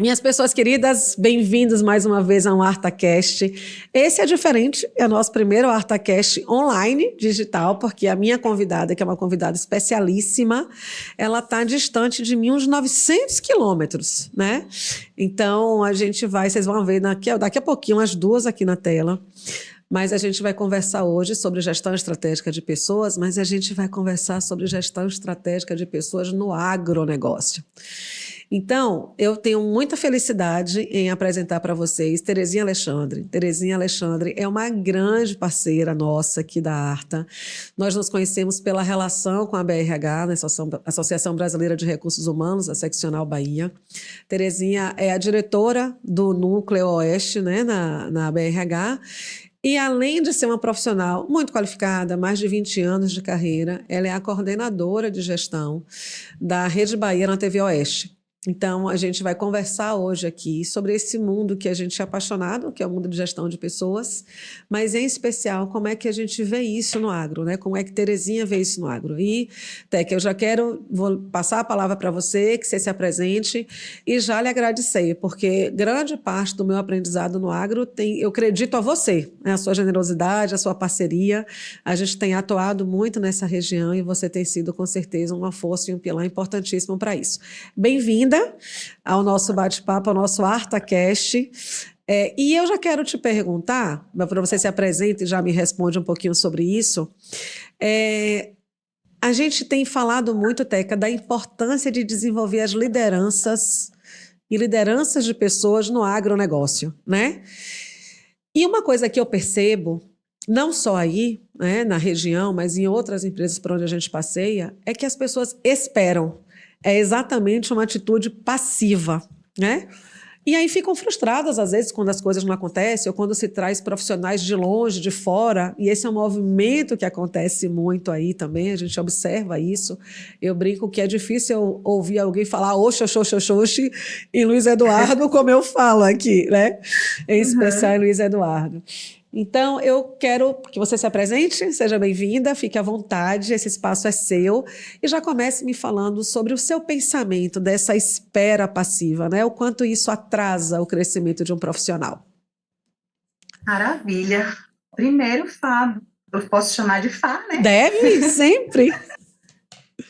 Minhas pessoas queridas, bem-vindos mais uma vez a um ArtaCast. Esse é diferente, é o nosso primeiro ArtaCast online, digital, porque a minha convidada, que é uma convidada especialíssima, ela está distante de mim uns 900 quilômetros, né? Então, a gente vai, vocês vão ver daqui a pouquinho as duas aqui na tela. Mas a gente vai conversar hoje sobre gestão estratégica de pessoas, mas a gente vai conversar sobre gestão estratégica de pessoas no agronegócio. Então, eu tenho muita felicidade em apresentar para vocês Terezinha Alexandre. Terezinha Alexandre é uma grande parceira nossa aqui da Arta. Nós nos conhecemos pela relação com a BRH, na Associação Brasileira de Recursos Humanos, a Seccional Bahia. Terezinha é a diretora do Núcleo Oeste, né, na BRH. E além de ser uma profissional muito qualificada, mais de 20 anos de carreira, ela é a coordenadora de gestão da Rede Bahia na TV Oeste. Então, a gente vai conversar hoje aqui sobre esse mundo que a gente é apaixonado, que é o mundo de gestão de pessoas, mas em especial como é que a gente vê isso no agro, né? Como é que Terezinha vê isso no agro. E, Teca, eu já vou passar a palavra para você, que você se apresente e já lhe agradecer, porque grande parte do meu aprendizado no agro eu acredito a você, né? A sua generosidade, a sua parceria. A gente tem atuado muito nessa região e você tem sido, com certeza, uma força e um pilar importantíssimo para isso. Bem-vinda ao nosso bate-papo, ao nosso ArtaCast. E eu já quero te perguntar, para você se apresente e já me responde um pouquinho sobre isso. A gente tem falado muito, Teca, da importância de desenvolver as lideranças e lideranças de pessoas no agronegócio, né? E uma coisa que eu percebo, não só aí, né, na região, mas em outras empresas por onde a gente passeia, é que as pessoas esperam. É exatamente uma atitude passiva, né? E aí ficam frustradas, às vezes, quando as coisas não acontecem ou quando se traz profissionais de longe, de fora. E esse é um movimento que acontece muito aí também, a gente observa isso. Eu brinco que é difícil ouvir alguém falar oxe, oxe, oxe, oxe, oxe, em Luiz Eduardo, como eu falo aqui, né? Em especial em Luiz Eduardo. Então, eu quero que você se apresente, seja bem-vinda, fique à vontade, esse espaço é seu, e já comece me falando sobre o seu pensamento dessa espera passiva, né? O quanto isso atrasa o crescimento de um profissional. Maravilha. Primeiro, Fá, eu posso chamar de Fá, né? Deve, sempre.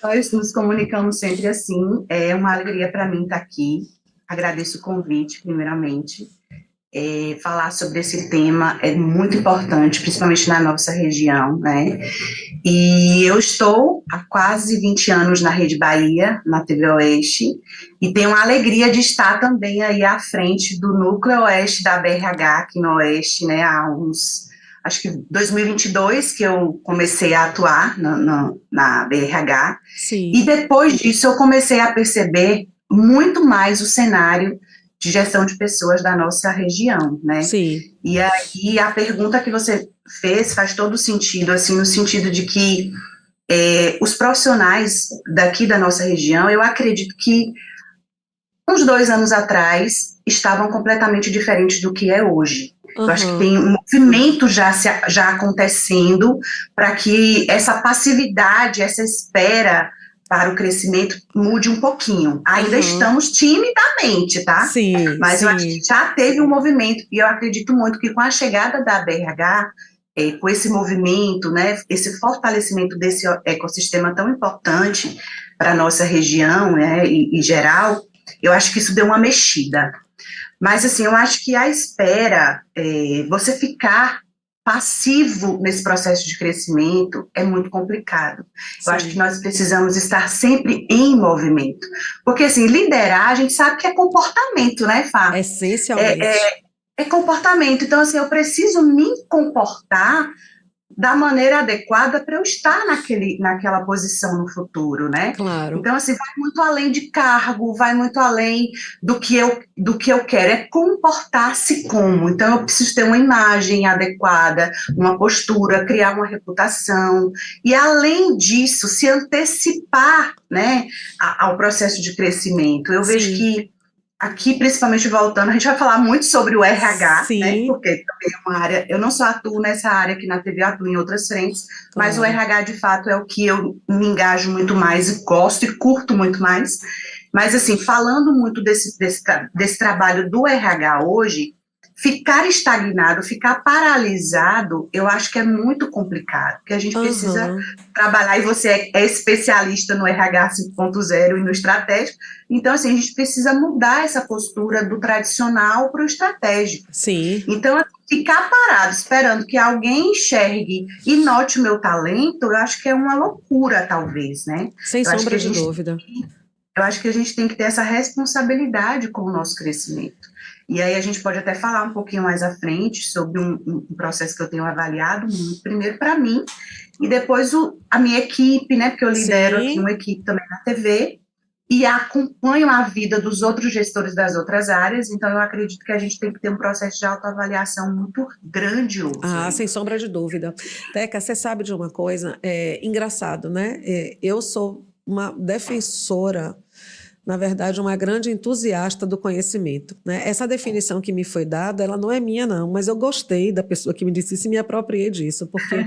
Nós nos comunicamos sempre assim, é uma alegria para mim estar aqui, agradeço o convite, primeiramente. Falar sobre esse tema é muito importante, principalmente na nossa região, né? E eu estou há quase 20 anos na Rede Bahia, na TV Oeste, e tenho a alegria de estar também aí à frente do Núcleo Oeste da BRH, aqui no Oeste, né? Acho que 2022 que eu comecei a atuar na BRH. Sim. E depois disso eu comecei a perceber muito mais o cenário de gestão de pessoas da nossa região, né? Sim. E aí a pergunta que você fez faz todo sentido, assim, no sentido de que os profissionais daqui da nossa região, eu acredito que uns 2 anos atrás estavam completamente diferentes do que é hoje. Eu acho que tem um movimento já acontecendo para que essa passividade, essa espera para o crescimento mude um pouquinho. Ainda estamos timidamente, tá? Sim, mas sim. eu acho que já teve um movimento, e eu acredito muito que com a chegada da BRH, com esse movimento, né, esse fortalecimento desse ecossistema tão importante para a nossa região, né, e geral, eu acho que isso deu uma mexida. Mas, assim, eu acho que a espera, você ficar passivo nesse processo de crescimento é muito complicado. Sim. Eu acho que nós precisamos estar sempre em movimento. Porque, assim, liderar, a gente sabe que é comportamento, né, Fá? Essencialmente. É comportamento. Então, assim, eu preciso me comportar da maneira adequada para eu estar naquela posição no futuro, né? Claro. Então, assim, vai muito além de cargo, vai muito além do que eu quero, é comportar-se como. Então, eu preciso ter uma imagem adequada, uma postura, criar uma reputação, e além disso, se antecipar, né, ao processo de crescimento. Eu vejo que aqui, principalmente voltando, a gente vai falar muito sobre o RH, né? Porque também é uma área, eu não só atuo nessa área aqui na TV, eu atuo em outras frentes, mas o RH, de fato, é o que eu me engajo muito mais e gosto e curto muito mais. Mas, assim, falando muito desse trabalho do RH hoje, ficar estagnado, ficar paralisado, eu acho que é muito complicado, porque a gente precisa Aham. trabalhar, e você é especialista no RH 5.0 e no estratégico, então, assim, a gente precisa mudar essa postura do tradicional para o estratégico. Sim, Então, assim, ficar parado esperando que alguém enxergue e note o meu talento, eu acho que é uma loucura, talvez, né? sem Eu acho que sombra a de gente dúvida. eu acho que a gente tem que ter essa responsabilidade com o nosso crescimento. E aí a gente pode até falar um pouquinho mais à frente sobre um processo que eu tenho avaliado muito, primeiro para mim, e depois a minha equipe, né? Porque eu lidero aqui Sim. uma equipe também na TV, e acompanho a vida dos outros gestores das outras áreas, então eu acredito que a gente tem que ter um processo de autoavaliação muito grandioso Ah, aí. sem sombra de dúvida. Teca, você sabe de uma coisa? É engraçado, né? Eu sou uma defensora, na verdade, uma grande entusiasta do conhecimento, né? Essa definição que me foi dada, ela não é minha, não, mas eu gostei da pessoa que me disse isso e me apropriei disso, porque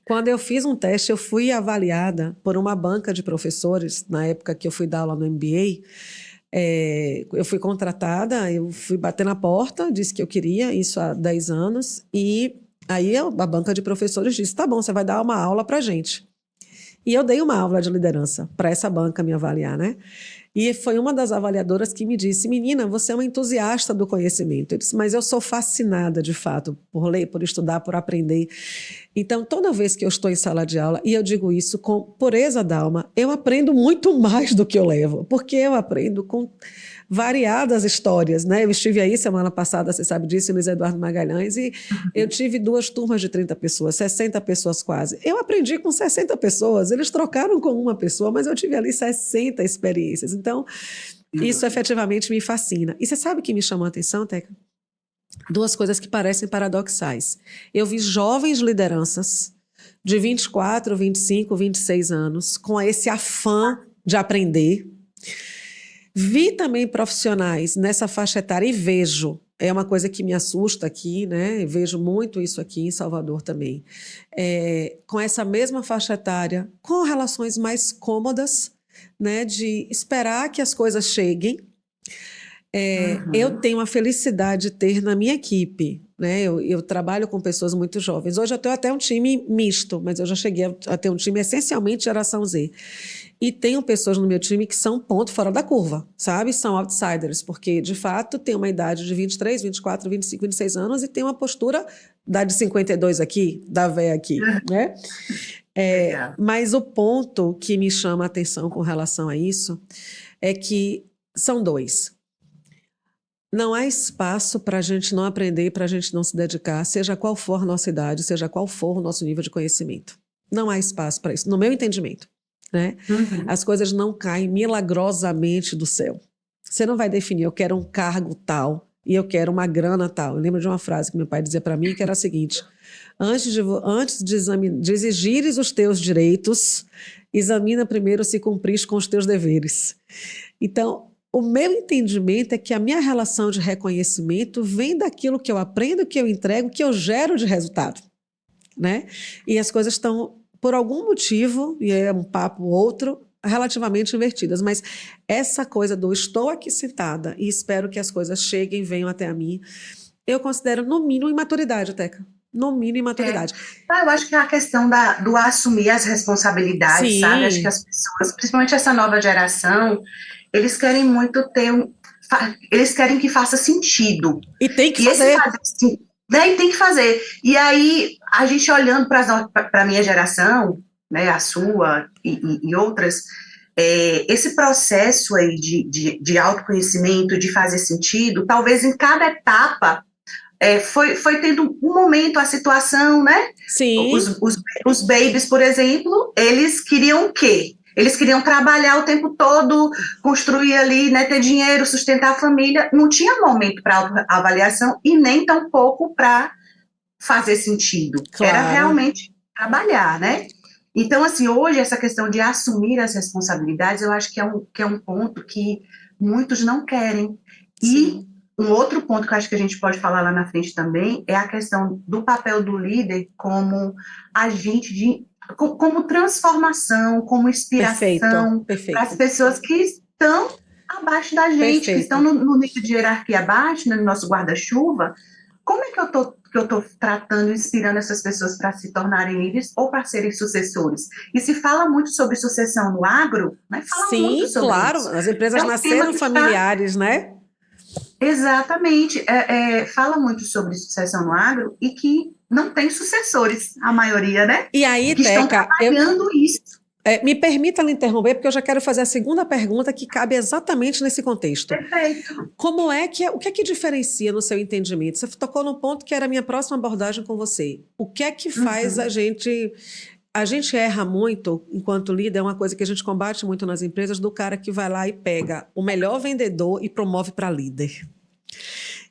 quando eu fiz um teste, eu fui avaliada por uma banca de professores, na época que eu fui dar aula no MBA. Eu fui contratada, eu fui bater na porta, disse que eu queria, isso há 10 anos, e aí a banca de professores disse: tá bom, você vai dar uma aula para gente. E eu dei uma aula de liderança para essa banca me avaliar, né? E foi uma das avaliadoras que me disse: menina, você é uma entusiasta do conhecimento. Eu disse: mas eu sou fascinada, de fato, por ler, por estudar, por aprender. Então, toda vez que eu estou em sala de aula, e eu digo isso com pureza d'alma, eu aprendo muito mais do que eu levo, porque eu aprendo com variadas histórias, né? Eu estive aí semana passada, você sabe disso, Luiz Eduardo Magalhães, e eu tive 2 turmas de 30 pessoas, 60 pessoas quase. Eu aprendi com 60 pessoas, eles trocaram com uma pessoa, mas eu tive ali 60 experiências. Então, isso efetivamente me fascina. E você sabe o que me chamou a atenção, Teca? 2 coisas que parecem paradoxais. Eu vi jovens lideranças de 24, 25, 26 anos com esse afã de aprender. Vi também profissionais nessa faixa etária e vejo, é uma coisa que me assusta aqui, né? Vejo muito isso aqui em Salvador também. Com essa mesma faixa etária, com relações mais cômodas, né? De esperar que as coisas cheguem. Eu Uhum. tenho a felicidade de ter na minha equipe, né? Eu trabalho com pessoas muito jovens. Hoje eu tenho até um time misto, mas eu já cheguei a ter um time essencialmente geração Z. E tenho pessoas no meu time que são ponto fora da curva, sabe? São outsiders, porque de fato tem uma idade de 23, 24, 25, 26 anos e tem uma postura da de 52 aqui, da véia aqui, né? Legal. Mas o ponto que me chama a atenção com relação a isso é que são dois. Não há espaço para a gente não aprender e para a gente não se dedicar, seja qual for a nossa idade, seja qual for o nosso nível de conhecimento. Não há espaço para isso, no meu entendimento, né? Uhum. As coisas não caem milagrosamente do céu. Você não vai definir: eu quero um cargo tal e eu quero uma grana tal. Eu lembro de uma frase que meu pai dizia para mim, que era a seguinte: antes de exigires os teus direitos, examina primeiro se cumpriste com os teus deveres. Então, o meu entendimento é que a minha relação de reconhecimento vem daquilo que eu aprendo, que eu entrego, que eu gero de resultado, né? E as coisas estão, por algum motivo, e é um papo outro, relativamente invertidas. Mas essa coisa do estou aqui sentada e espero que as coisas cheguem, venham até a mim, eu considero no mínimo imaturidade, Teca. No mínimo É. imaturidade. Eu acho que é a questão do assumir as responsabilidades, sabe? Acho que Sim, as pessoas, principalmente essa nova geração, eles querem muito eles querem que faça sentido. e tem que E esse fazer. fazer sentido, né, tem que fazer. E aí, a gente olhando para a minha geração, né, a sua e outras, esse processo aí de autoconhecimento, de fazer sentido, talvez em cada etapa foi tendo um momento, a situação, né? Sim, Os babies, por exemplo, eles queriam o quê? Eles queriam trabalhar o tempo todo, construir ali, né, ter dinheiro, sustentar a família. Não tinha momento para avaliação e nem tampouco para fazer sentido. Era claro. realmente trabalhar, né? Então, assim, hoje essa questão de assumir as responsabilidades, eu acho que é um ponto que muitos não querem. E Sim, um outro ponto que eu acho que a gente pode falar lá na frente também é a questão do papel do líder como agente como transformação, como perfeito, inspiração para as perfeito. pessoas que estão. abaixo da gente, que estão Perfeito. no nível de hierarquia abaixo, né, no nosso guarda-chuva, como é que eu tô tratando, inspirando essas pessoas para se tornarem líderes ou para serem sucessores? E se fala muito sobre sucessão no agro, né? Fala muito Sim, sobre claro, isso. as empresas É um tema nasceram que está familiares, né? exatamente, fala muito sobre sucessão no agro e que não tem sucessores, a maioria, né? E aí, Que estão Teca, trabalhando isso. me permita lhe interromper, porque eu já quero fazer a segunda pergunta que cabe exatamente nesse contexto. Perfeito. O que é que diferencia no seu entendimento? Você tocou no ponto que era a minha próxima abordagem com você. O que é que faz Uhum. a gente erra muito enquanto líder, é uma coisa que a gente combate muito nas empresas, do cara que vai lá e pega o melhor vendedor e promove para líder.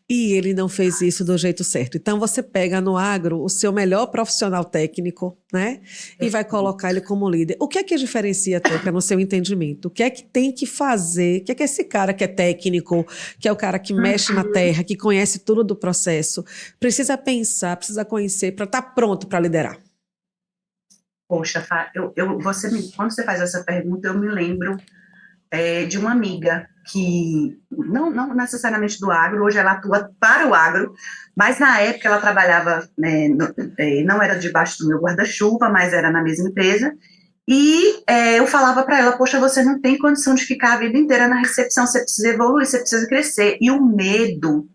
E ele não fez isso do jeito certo. Então, você pega no agro o seu melhor profissional técnico, né? E vai colocar ele como líder. O que é que diferencia, Teca, no seu entendimento? O que é que tem que fazer? O que é que esse cara que é técnico, que é o cara que mexe na Uhum. terra, que conhece tudo do processo, precisa pensar, precisa conhecer para estar pronto para liderar? Poxa, quando você faz essa pergunta, eu me lembro de uma amiga que não necessariamente do agro, hoje ela atua para o agro, mas na época ela trabalhava, né, não era debaixo do meu guarda-chuva, mas era na mesma empresa, e eu falava para ela, poxa, você não tem condição de ficar a vida inteira na recepção, você precisa evoluir, você precisa crescer, e o medo,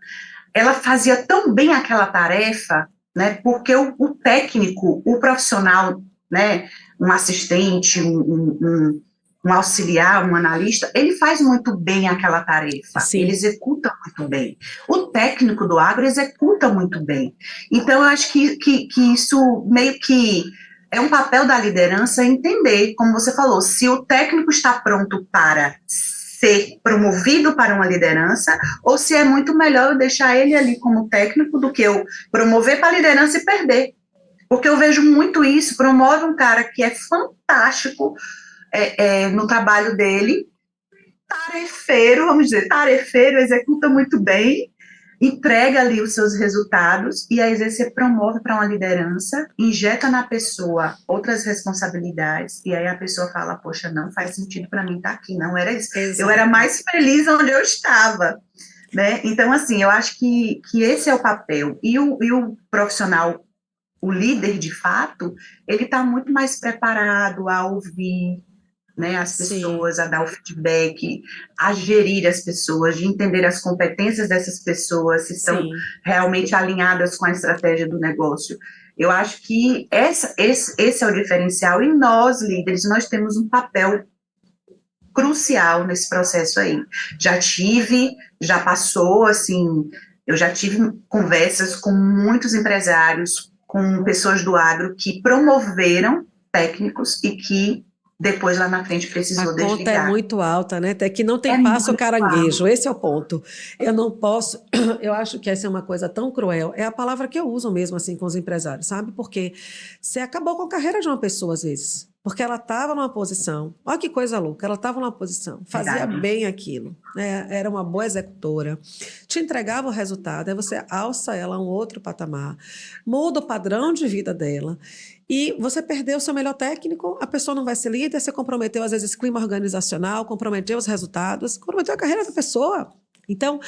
ela fazia tão bem aquela tarefa, né, porque o técnico, o profissional, né, um assistente, um auxiliar, um analista, ele faz muito bem aquela tarefa, ele Sim, executa muito bem. O técnico do agro executa muito bem. Então, eu acho que isso meio que é um papel da liderança entender, como você falou, se o técnico está pronto para ser promovido para uma liderança, ou se é muito melhor eu deixar ele ali como técnico do que eu promover para a liderança e perder. Porque eu vejo muito isso, promove um cara que é fantástico no trabalho dele, tarefeiro, vamos dizer, tarefeiro, executa muito bem, entrega ali os seus resultados, e aí às vezes você promove para uma liderança, injeta na pessoa outras responsabilidades, e aí a pessoa fala, poxa, não faz sentido para mim estar aqui, não era isso. Eu era exato. mais feliz onde eu estava, né? Então, assim, eu acho que esse é o papel. E o profissional, o líder de fato, ele está muito mais preparado a ouvir, né, as Sim, pessoas, a dar o feedback, a gerir as pessoas, de entender as competências dessas pessoas, se estão sim. realmente alinhadas com a estratégia do negócio. Eu acho que esse é o diferencial, e nós, líderes, nós temos um papel crucial nesse processo aí. Já passou, assim, eu já tive conversas com muitos empresários, com pessoas do agro que promoveram técnicos e que depois lá na frente A precisou conta é desligar. muito alta, né? Até que não tem É passo muito caranguejo. alto. Esse é o ponto. Eu não posso. Eu acho que essa é uma coisa tão cruel. É a palavra que eu uso mesmo assim com os empresários, sabe? Porque você acabou com a carreira de uma pessoa às vezes. Porque ela estava numa posição. Olha que coisa louca. Ela estava numa posição, fazia Verdade. bem aquilo, né? Era uma boa executora, te entregava o resultado, aí você alça ela a um outro patamar, muda o padrão de vida dela. E você perdeu o seu melhor técnico, a pessoa não vai ser líder, você comprometeu, às vezes, clima organizacional, comprometeu os resultados, comprometeu a carreira da pessoa. Então,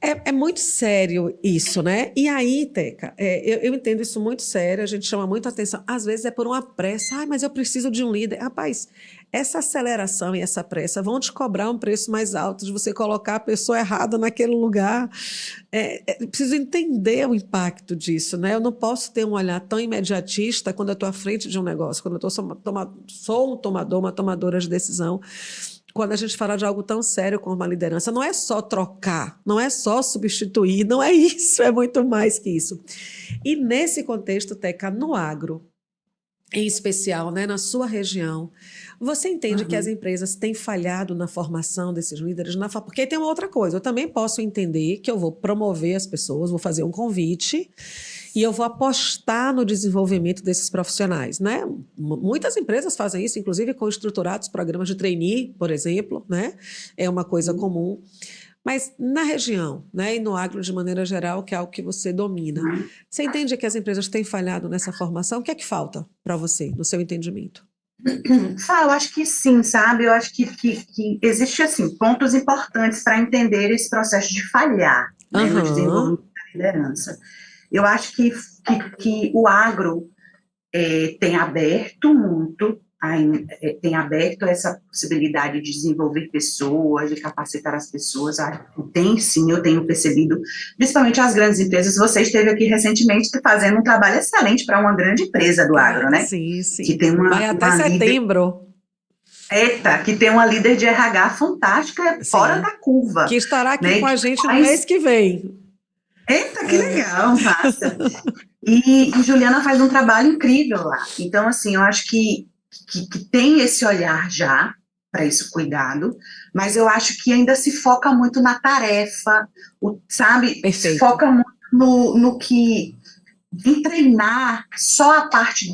é muito sério isso, né? E aí, Teca, eu entendo isso muito sério, a gente chama muita atenção. Às vezes é por uma pressa. Ai, mas eu preciso de um líder. Rapaz, essa aceleração e essa pressa vão te cobrar um preço mais alto de você colocar a pessoa errada naquele lugar. Preciso entender o impacto disso, né? Eu não posso ter um olhar tão imediatista quando eu estou à frente de um negócio, quando eu sou um tomador, uma tomadora de decisão. Quando a gente fala de algo tão sério como uma liderança, não é só trocar, não é só substituir, não é isso, é muito mais que isso. E nesse contexto, Teca, no agro, em especial, né, na sua região, você entende que as Uhum. empresas têm falhado na formação desses líderes? Porque tem uma outra coisa, eu também posso entender que eu vou promover as pessoas, vou fazer um convite e eu vou apostar no desenvolvimento desses profissionais, né? Muitas empresas fazem isso, inclusive com estruturados programas de trainee, por exemplo, né? É uma coisa comum. Mas na região, né, e no agro de maneira geral, que é algo que você domina, Uhum. você entende que as empresas têm falhado nessa formação? O que é que falta para você, no seu entendimento? Eu acho que sim, sabe? Eu acho que existe, assim, pontos importantes para entender esse processo de falhar, né, no Aham, desenvolvimento da liderança. Eu acho que o agro tem aberto muito, tem aberto essa possibilidade de desenvolver pessoas, de capacitar as pessoas. Tem sim, eu tenho percebido, principalmente as grandes empresas. Você esteve aqui recentemente fazendo um trabalho excelente para uma grande empresa do agro, né? sim, Que sim. tem Vai até uma líder, setembro, que tem uma líder de RH fantástica, fora sim. da curva, Que estará aqui né? com Que a gente no mês faz, que vem. eita, que legal, massa. E Juliana faz um trabalho incrível lá. Então, assim, eu acho que tem esse olhar já para esse cuidado, mas eu acho que ainda se foca muito na tarefa, sabe? Se Perfeito. foca muito no que em treinar só a parte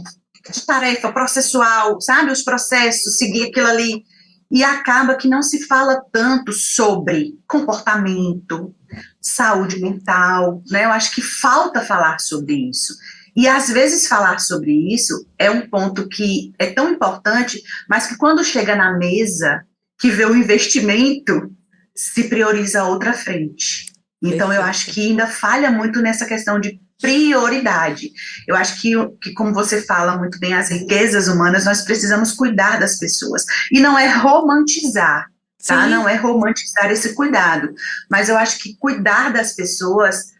de tarefa processual, sabe? Os processos, seguir aquilo ali. E acaba que não se fala tanto sobre comportamento, saúde mental, né? Eu acho que falta falar sobre isso. E às vezes falar sobre isso é um ponto que é tão importante, mas que quando chega na mesa, que vê o investimento, se prioriza outra frente. Então eu acho Perfeito. que ainda falha muito nessa questão de prioridade. Eu acho que, como você fala muito bem, as riquezas humanas, nós precisamos cuidar das pessoas. E não é romantizar, tá? Não é Sim, romantizar esse cuidado. Mas eu acho que cuidar das pessoas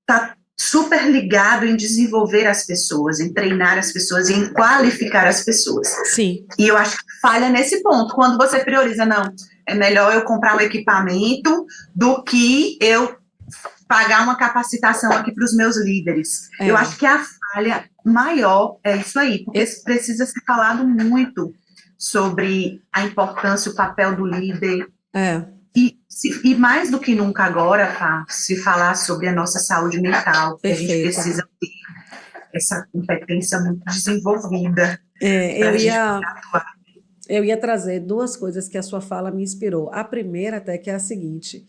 está super ligado em desenvolver as pessoas, em treinar as pessoas e em qualificar as pessoas. sim. E eu acho que falha nesse ponto. Quando você prioriza, não, é melhor eu comprar um equipamento do que eu pagar uma capacitação aqui para os meus líderes. Eu É. acho que a falha maior é isso aí, porque E- precisa ser falado muito sobre a importância, o papel do líder, É, e mais do que nunca agora, tá, se falar sobre a nossa saúde mental, que a gente perfeito. precisa ter essa competência muito desenvolvida É, para a gente poder atuar. eu ia trazer duas coisas que a sua fala me inspirou. A primeira, até que é a seguinte: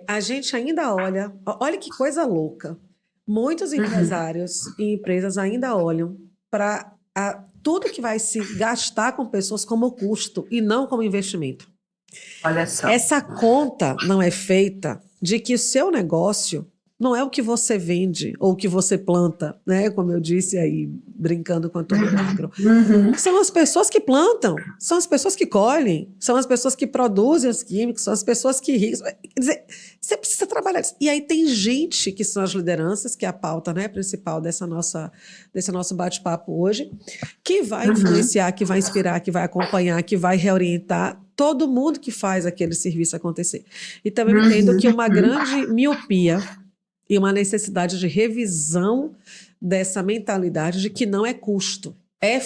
a gente ainda olha, olha que coisa louca. Muitos Uhum. empresários e empresas ainda olham para tudo que vai se gastar com pessoas como custo e não como investimento. Olha só. Essa conta não é feita de que o seu negócio não é o que você vende ou o que você planta, né? Como eu disse aí, brincando com a turma do Uhum. agro. Uhum. São as pessoas que plantam, são as pessoas que colhem, são as pessoas que produzem os químicos, são as pessoas que irrigam. Quer dizer, você precisa trabalhar isso. E aí tem gente que são as lideranças, que é a pauta, né, principal desse nosso bate-papo hoje, que vai Uhum. influenciar, que vai inspirar, que vai acompanhar, que vai reorientar todo mundo que faz aquele serviço acontecer. Então, eu entendo Uhum. que uma grande miopia e uma necessidade de revisão dessa mentalidade de que não é custo.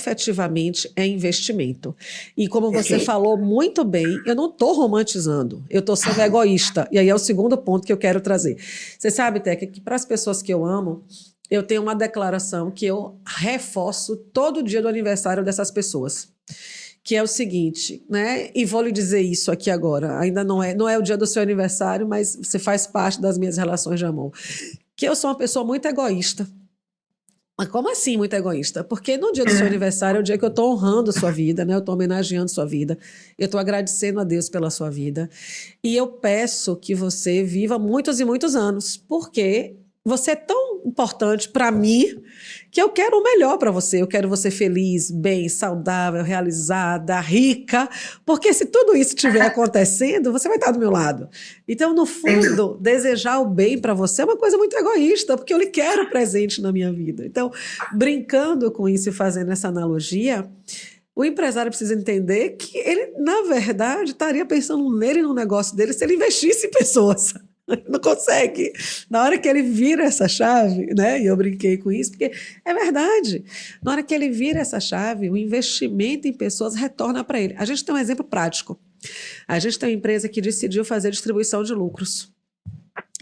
Efetivamente é investimento. E como você Perfeito. falou muito bem, eu não estou romantizando, eu estou sendo egoísta. E aí é o segundo ponto que eu quero trazer. Você sabe, Teca, que para as pessoas que eu amo, eu tenho uma declaração que eu reforço todo dia do aniversário dessas pessoas, que é o seguinte, né? E vou lhe dizer isso aqui agora. Ainda não é o dia do seu aniversário, mas você faz parte das minhas relações de amor. Que eu sou uma pessoa muito egoísta. Mas como assim muito egoísta? Porque no dia do seu É. aniversário é o dia que eu estou honrando sua vida, né? Eu estou homenageando sua vida. Eu estou agradecendo a Deus pela sua vida. E eu peço que você viva muitos e muitos anos, porque você é tão importante para mim que eu quero o melhor para você. Eu quero você feliz, bem, saudável, realizada, rica, porque se tudo isso estiver acontecendo, você vai estar do meu lado. Então, no Sem dúvida. fundo, desejar o bem para você é uma coisa muito egoísta, porque eu lhe quero presente na minha vida. Então, brincando com isso e fazendo essa analogia, o empresário precisa entender que ele, na verdade, estaria pensando nele, no negócio dele, se ele investisse em pessoas. Não consegue. Na hora que ele vira essa chave, né? E eu brinquei com isso, porque é verdade. Na hora que ele vira essa chave, o investimento em pessoas retorna para ele. A gente tem um exemplo prático. A gente tem uma empresa que decidiu fazer distribuição de lucros.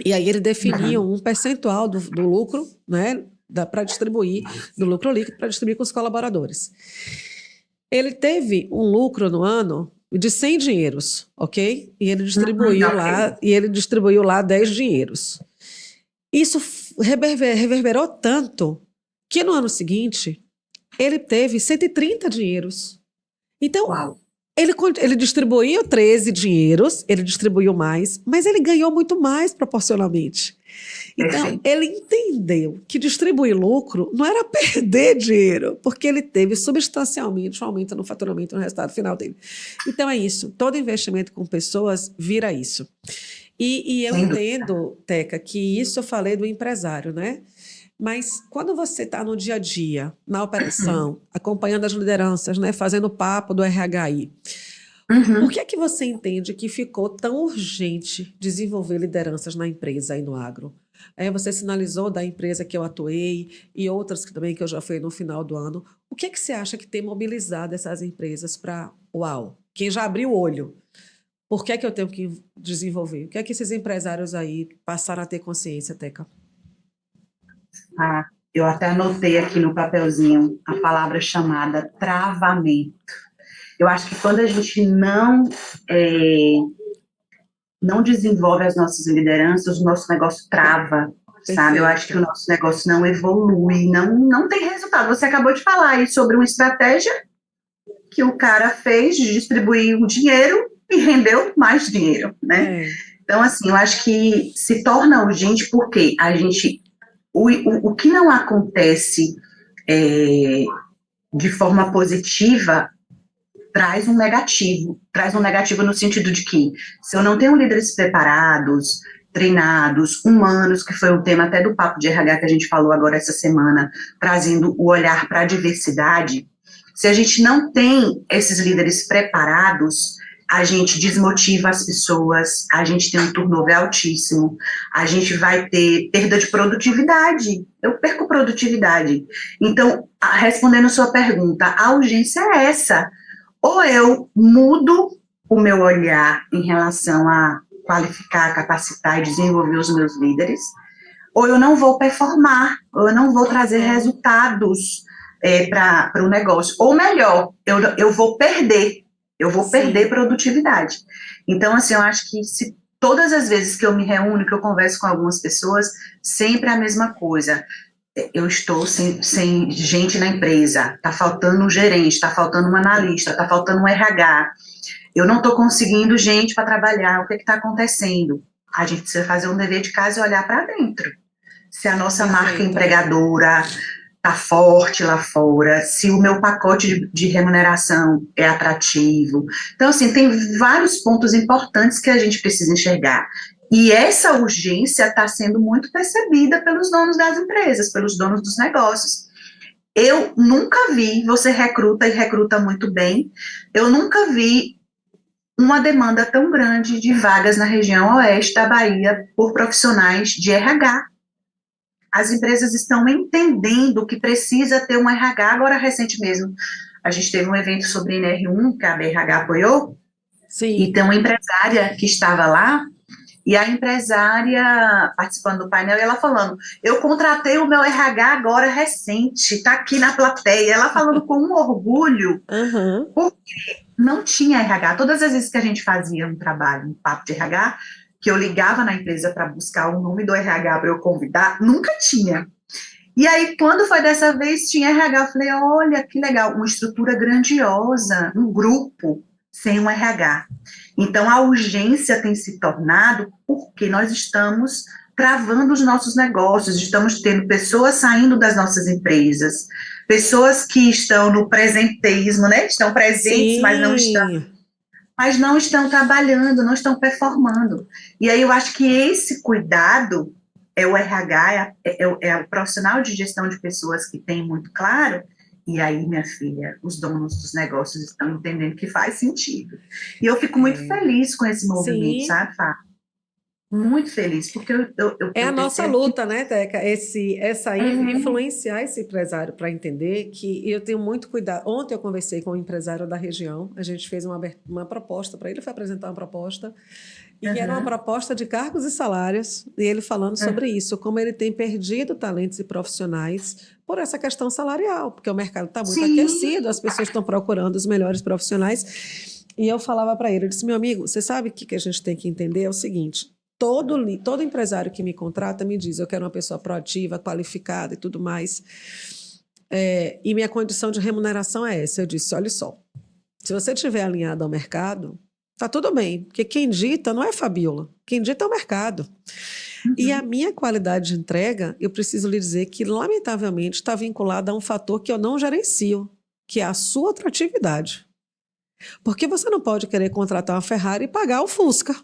E aí ele definiu Uhum. um percentual do lucro, né? Para distribuir, do lucro líquido, para distribuir com os colaboradores. Ele teve um lucro no ano de 100 dinheiros, ok? Ok. E ele distribuiu lá 10 dinheiros. Isso reverberou tanto que no ano seguinte ele teve 130 dinheiros. Então, Uau. ele distribuiu 13 dinheiros, ele distribuiu mais, mas ele ganhou muito mais proporcionalmente. Então, Perfeito. ele entendeu que distribuir lucro não era perder dinheiro, porque ele teve substancialmente um aumento no faturamento no resultado final dele. Então, é isso. Todo investimento com pessoas vira isso. E eu Sem dúvida. entendo, Teca, que isso eu falei do empresário, né? Mas quando você está no dia a dia, na operação, acompanhando as lideranças, né, fazendo papo do RHI, por Uhum. que é que você entende que ficou tão urgente desenvolver lideranças na empresa aí no agro? Aí você sinalizou da empresa que eu atuei e outras que também que eu já fui no final do ano. O que é que você acha que tem mobilizado essas empresas para, uau, quem já abriu o olho? Por que é que eu tenho que desenvolver? O que é que esses empresários aí passaram a ter consciência, Teca? Ah, eu até anotei aqui no papelzinho a palavra chamada travamento. Eu acho que quando a gente é, não desenvolve as nossas lideranças, o nosso negócio trava, sabe? Eu acho que o Perfeito. nosso negócio não evolui, não tem resultado. Você acabou de falar aí sobre uma estratégia que o cara fez de distribuir o dinheiro e rendeu mais dinheiro, né? É, Então, assim, eu acho que se torna urgente porque o que não acontece é, de forma positiva traz um negativo no sentido de que se eu não tenho líderes preparados, treinados, humanos, que foi o tema até do papo de RH que a gente falou agora essa semana, trazendo o olhar para a diversidade, se a gente não tem esses líderes preparados, a gente desmotiva as pessoas, a gente tem um turnover altíssimo, a gente vai ter perda de produtividade. Eu perco produtividade. Então, respondendo sua pergunta, a urgência é essa. Ou eu mudo o meu olhar em relação a qualificar, capacitar e desenvolver os meus líderes, ou eu não vou performar, ou eu não vou trazer uhum, resultados para o negócio. Ou melhor, eu vou perder sim, produtividade. Então, assim, eu acho que se todas as vezes que eu me reúno, que eu converso com algumas pessoas, sempre a mesma coisa. Eu estou sem gente na empresa, está faltando um gerente, está faltando um analista, está faltando um RH, eu não estou conseguindo gente para trabalhar, o que está acontecendo? A gente precisa fazer um dever de casa e olhar para dentro. Se a nossa marca perfeito. empregadora está forte lá fora, se o meu pacote de remuneração é atrativo. Então, assim, tem vários pontos importantes que a gente precisa enxergar. E essa urgência está sendo muito percebida pelos donos das empresas, pelos donos dos negócios. Eu nunca vi, você recruta e recruta muito bem, eu nunca vi uma demanda tão grande de vagas na região oeste da Bahia por profissionais de RH. As empresas estão entendendo que precisa ter um RH. Agora, recente mesmo, a gente teve um evento sobre NR1, que a BRH apoiou, e Sim. tem uma empresária que estava lá, e a empresária participando do painel, e ela falando, eu contratei o meu RH agora recente, está aqui na plateia, ela falando com um orgulho, Aham. porque não tinha RH. Todas as vezes que a gente fazia um trabalho, um papo de RH, que eu ligava na empresa para buscar o nome do RH para eu convidar, nunca tinha. E aí, quando foi dessa vez, tinha RH. Eu falei, olha, que legal, uma estrutura grandiosa, um grupo sem um RH. Então, a urgência tem se tornado porque nós estamos travando os nossos negócios, estamos tendo pessoas saindo das nossas empresas, pessoas que estão no presenteísmo, né? Estão presentes, Sim. mas não estão trabalhando, não estão performando. E aí eu acho que esse cuidado é o RH, é o profissional de gestão de pessoas que tem muito claro. E aí, minha filha, os donos dos negócios estão entendendo que faz sentido. E eu fico muito É. feliz com esse movimento, Sim. sabe, Fá? Muito feliz, porque É a eu nossa percebo que luta, né, Teca? Essa é, influenciar esse empresário para entender que eu tenho muito cuidado. Ontem eu conversei com um empresário da região, a gente fez uma proposta para ele, foi apresentar uma proposta, e era uma uhum, proposta de cargos e salários, e ele falando uhum, sobre isso, como ele tem perdido talentos e profissionais por essa questão salarial, porque o mercado está muito sim, aquecido, as pessoas estão procurando os melhores profissionais. E eu falava para ele, eu disse, meu amigo, você sabe o que a gente tem que entender? É o seguinte, todo empresário que me contrata me diz, eu quero uma pessoa proativa, qualificada e tudo mais. E minha condição de remuneração é essa. Eu disse, olha só, Se você estiver alinhado ao mercado, tá tudo bem, porque quem dita não é a Fabiola, quem dita é o mercado. E a minha qualidade de entrega, eu preciso lhe dizer que, lamentavelmente, está vinculada a um fator que eu não gerencio, que é a sua atratividade. Porque você não pode querer contratar uma Ferrari e pagar o Fusca.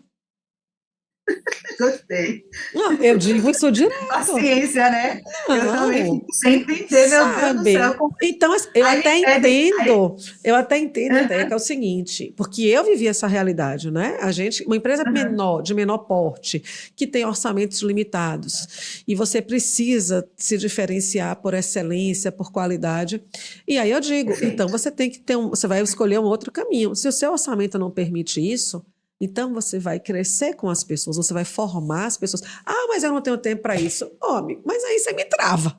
Gostei. Não, eu digo isso direto. Paciência, né? Eu também Não, fico sem entender, meu Deus do céu. sabe? Então, assim, eu Aí até me pedem. entendo, até que é o seguinte, porque eu vivi essa realidade, né? A gente, uma empresa menor, de menor porte, que tem orçamentos limitados, e você precisa se diferenciar por excelência, por qualidade. E aí eu digo, então você tem que ter você vai escolher um outro caminho. Se o seu orçamento não permite isso, então você vai crescer com as pessoas, você vai formar as pessoas. Ah, mas eu não tenho tempo para isso. Homem, mas aí você me trava.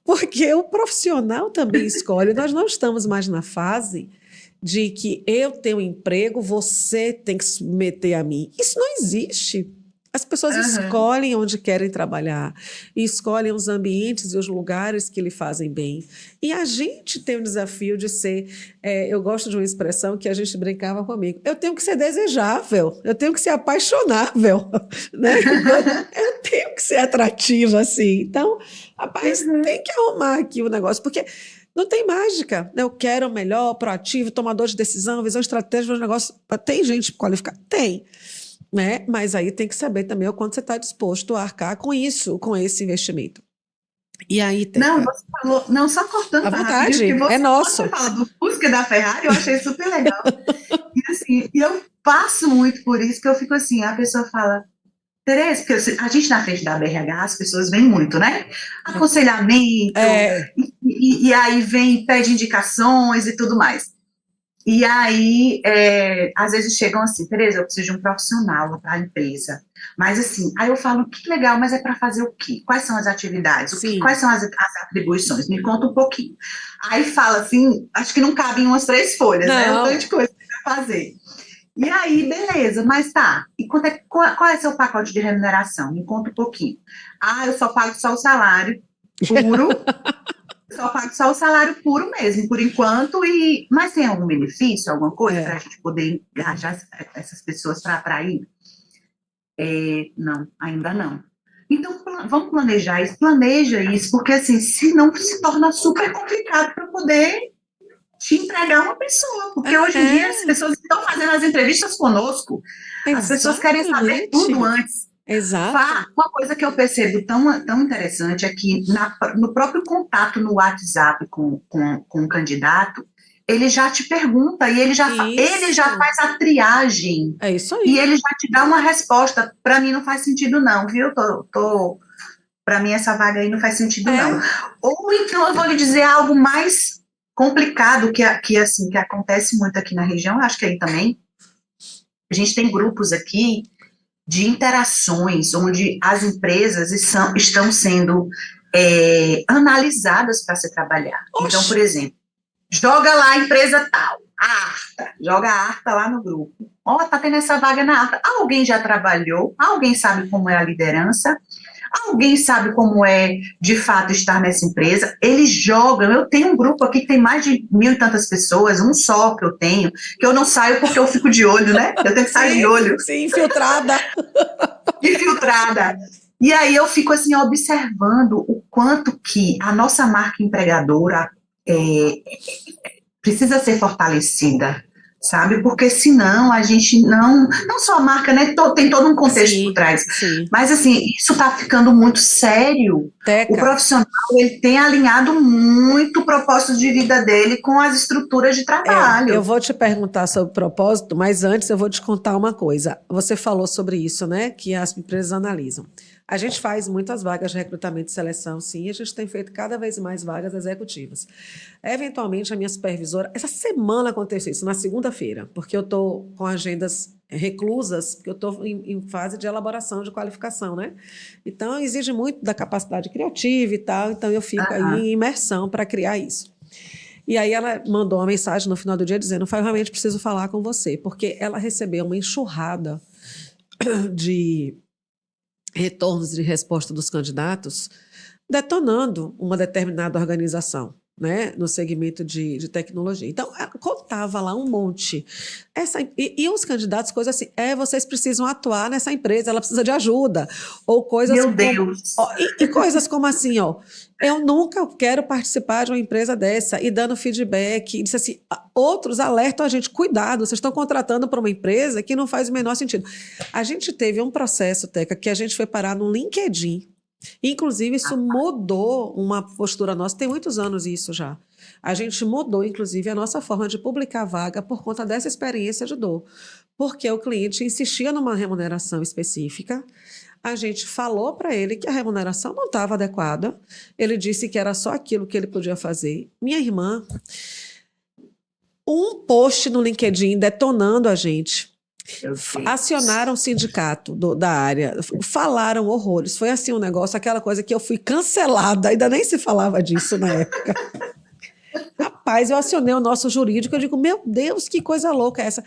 Porque o profissional também escolhe. Nós não estamos mais na fase de que eu tenho um emprego, você tem que se submeter a mim. Isso não existe. As pessoas escolhem onde querem trabalhar, e escolhem os ambientes e os lugares que lhe fazem bem. E a gente tem o desafio de ser, eu gosto de uma expressão que a gente brincava comigo, eu tenho que ser desejável, eu tenho que ser apaixonável, né? Eu tenho que ser atrativa, assim. Então, rapaz, tem que arrumar aqui o negócio, porque não tem mágica. Eu quero o melhor, proativo, tomador de decisão, visão estratégica do negócio. Tem gente qualificada? Tem. Né? Mas aí tem que saber também o quanto você está disposto a arcar com isso, com esse investimento. E aí, Não, Teca, você falou, não, só cortando à rapidinho, porque vontade, é você, quando nosso. você fala do Fusca e da Ferrari, eu achei super legal. E assim, eu passo muito por isso, que eu fico assim, a pessoa fala, Tereza, porque a gente na frente da BRH, as pessoas vêm muito, né? Aconselhamento, É, e aí vem, pede indicações e tudo mais. E aí, às vezes chegam assim, Tereza, eu preciso de um profissional para a empresa. Mas assim, aí eu falo, que legal, mas é para fazer o quê? Quais são as atividades? Quais sim. são as atribuições? Me conta um pouquinho. Aí fala assim, acho que não cabe em umas 3 folhas, né? O tanto de Não. coisa para fazer. E aí, beleza, mas tá. E qual é seu pacote de remuneração? Me conta um pouquinho. Ah, eu só pago só o salário puro, só pago só o salário puro mesmo, por enquanto. Mas tem algum benefício, alguma coisa para a É, gente poder engajar essas pessoas para atrair? Não, ainda não. Então, vamos planejar isso, planeja isso, porque assim, senão se torna super complicado para poder te entregar uma pessoa, porque hoje em dia as é, pessoas estão fazendo as entrevistas conosco, as pessoas querem saber tudo exatamente. antes. Exato. Uma coisa que eu percebo tão interessante é que no próprio contato no WhatsApp com o candidato, ele já te pergunta e ele já Isso. faz a triagem É isso e aí. ele já te dá uma resposta. Para mim não faz sentido não, viu? Para mim essa vaga aí não faz sentido não. É. Ou então eu vou lhe dizer algo mais complicado assim, que acontece muito aqui na região, acho que aí também. A gente tem grupos aqui de interações, onde as empresas estão sendo analisadas para se trabalhar. Então, Oxe, por exemplo, joga lá a empresa tal, a Arta, joga a Arta lá no grupo. Ó, tá tendo essa vaga na Arta. Alguém já trabalhou? Alguém sabe como é a liderança? Alguém sabe como é, de fato, estar nessa empresa? Eles jogam. Eu tenho um grupo aqui que tem mais de 1.000 e tantas pessoas, um só que eu tenho, que eu não saio porque eu fico de olho, né? Eu tenho que estar de sim, olho, sim, infiltrada. infiltrada. E aí eu fico assim observando o quanto que a nossa marca empregadora precisa ser fortalecida, sabe? Porque senão a gente não só a marca, né? Tem todo um contexto por Sim, trás. sim. Mas assim, isso está ficando muito sério. O Teca, profissional ele tem alinhado muito o propósito de vida dele com as estruturas de eu trabalho. vou te perguntar sobre o propósito, mas antes eu vou te contar uma coisa. Você falou sobre isso, né? Que as empresas analisam. A gente faz muitas vagas de recrutamento e seleção, sim, e a gente tem feito cada vez mais vagas executivas. Eventualmente, a minha supervisora, essa semana aconteceu isso, na segunda-feira, porque eu estou com agendas reclusas, porque eu estou em fase de elaboração de qualificação, né? Então, exige muito da capacidade criativa e tal, então eu fico aí Aham. em imersão para criar isso. E aí ela mandou uma mensagem no final do dia dizendo: "Eu realmente preciso falar com você", porque ela recebeu uma enxurrada de retornos de resposta dos candidatos detonando uma determinada organização. né, no segmento de tecnologia. Então, contava lá um monte. E os candidatos, coisas assim, vocês precisam atuar nessa empresa, ela precisa de ajuda. Ou coisas Meu como... Deus! E coisas como assim, ó, eu nunca quero participar de uma empresa dessa, e dando feedback, e disse assim, outros alertam a gente, cuidado, vocês estão contratando para uma empresa que não faz o menor sentido. A gente teve um processo, Teca, que a gente foi parar no LinkedIn. Inclusive, isso mudou uma postura nossa, tem muitos anos isso já. A gente mudou, inclusive, a nossa forma de publicar vaga por conta dessa experiência de dor. Porque o cliente insistia numa remuneração específica, a gente falou para ele que a remuneração não estava adequada, ele disse que era só aquilo que ele podia fazer. Minha irmã, um post no LinkedIn detonando a gente. Acionaram o sindicato da área, falaram horrores. Foi assim um negócio, aquela coisa que eu fui cancelada, ainda nem se falava disso na época. Rapaz, eu acionei o nosso jurídico, eu digo, meu Deus, que coisa louca é essa?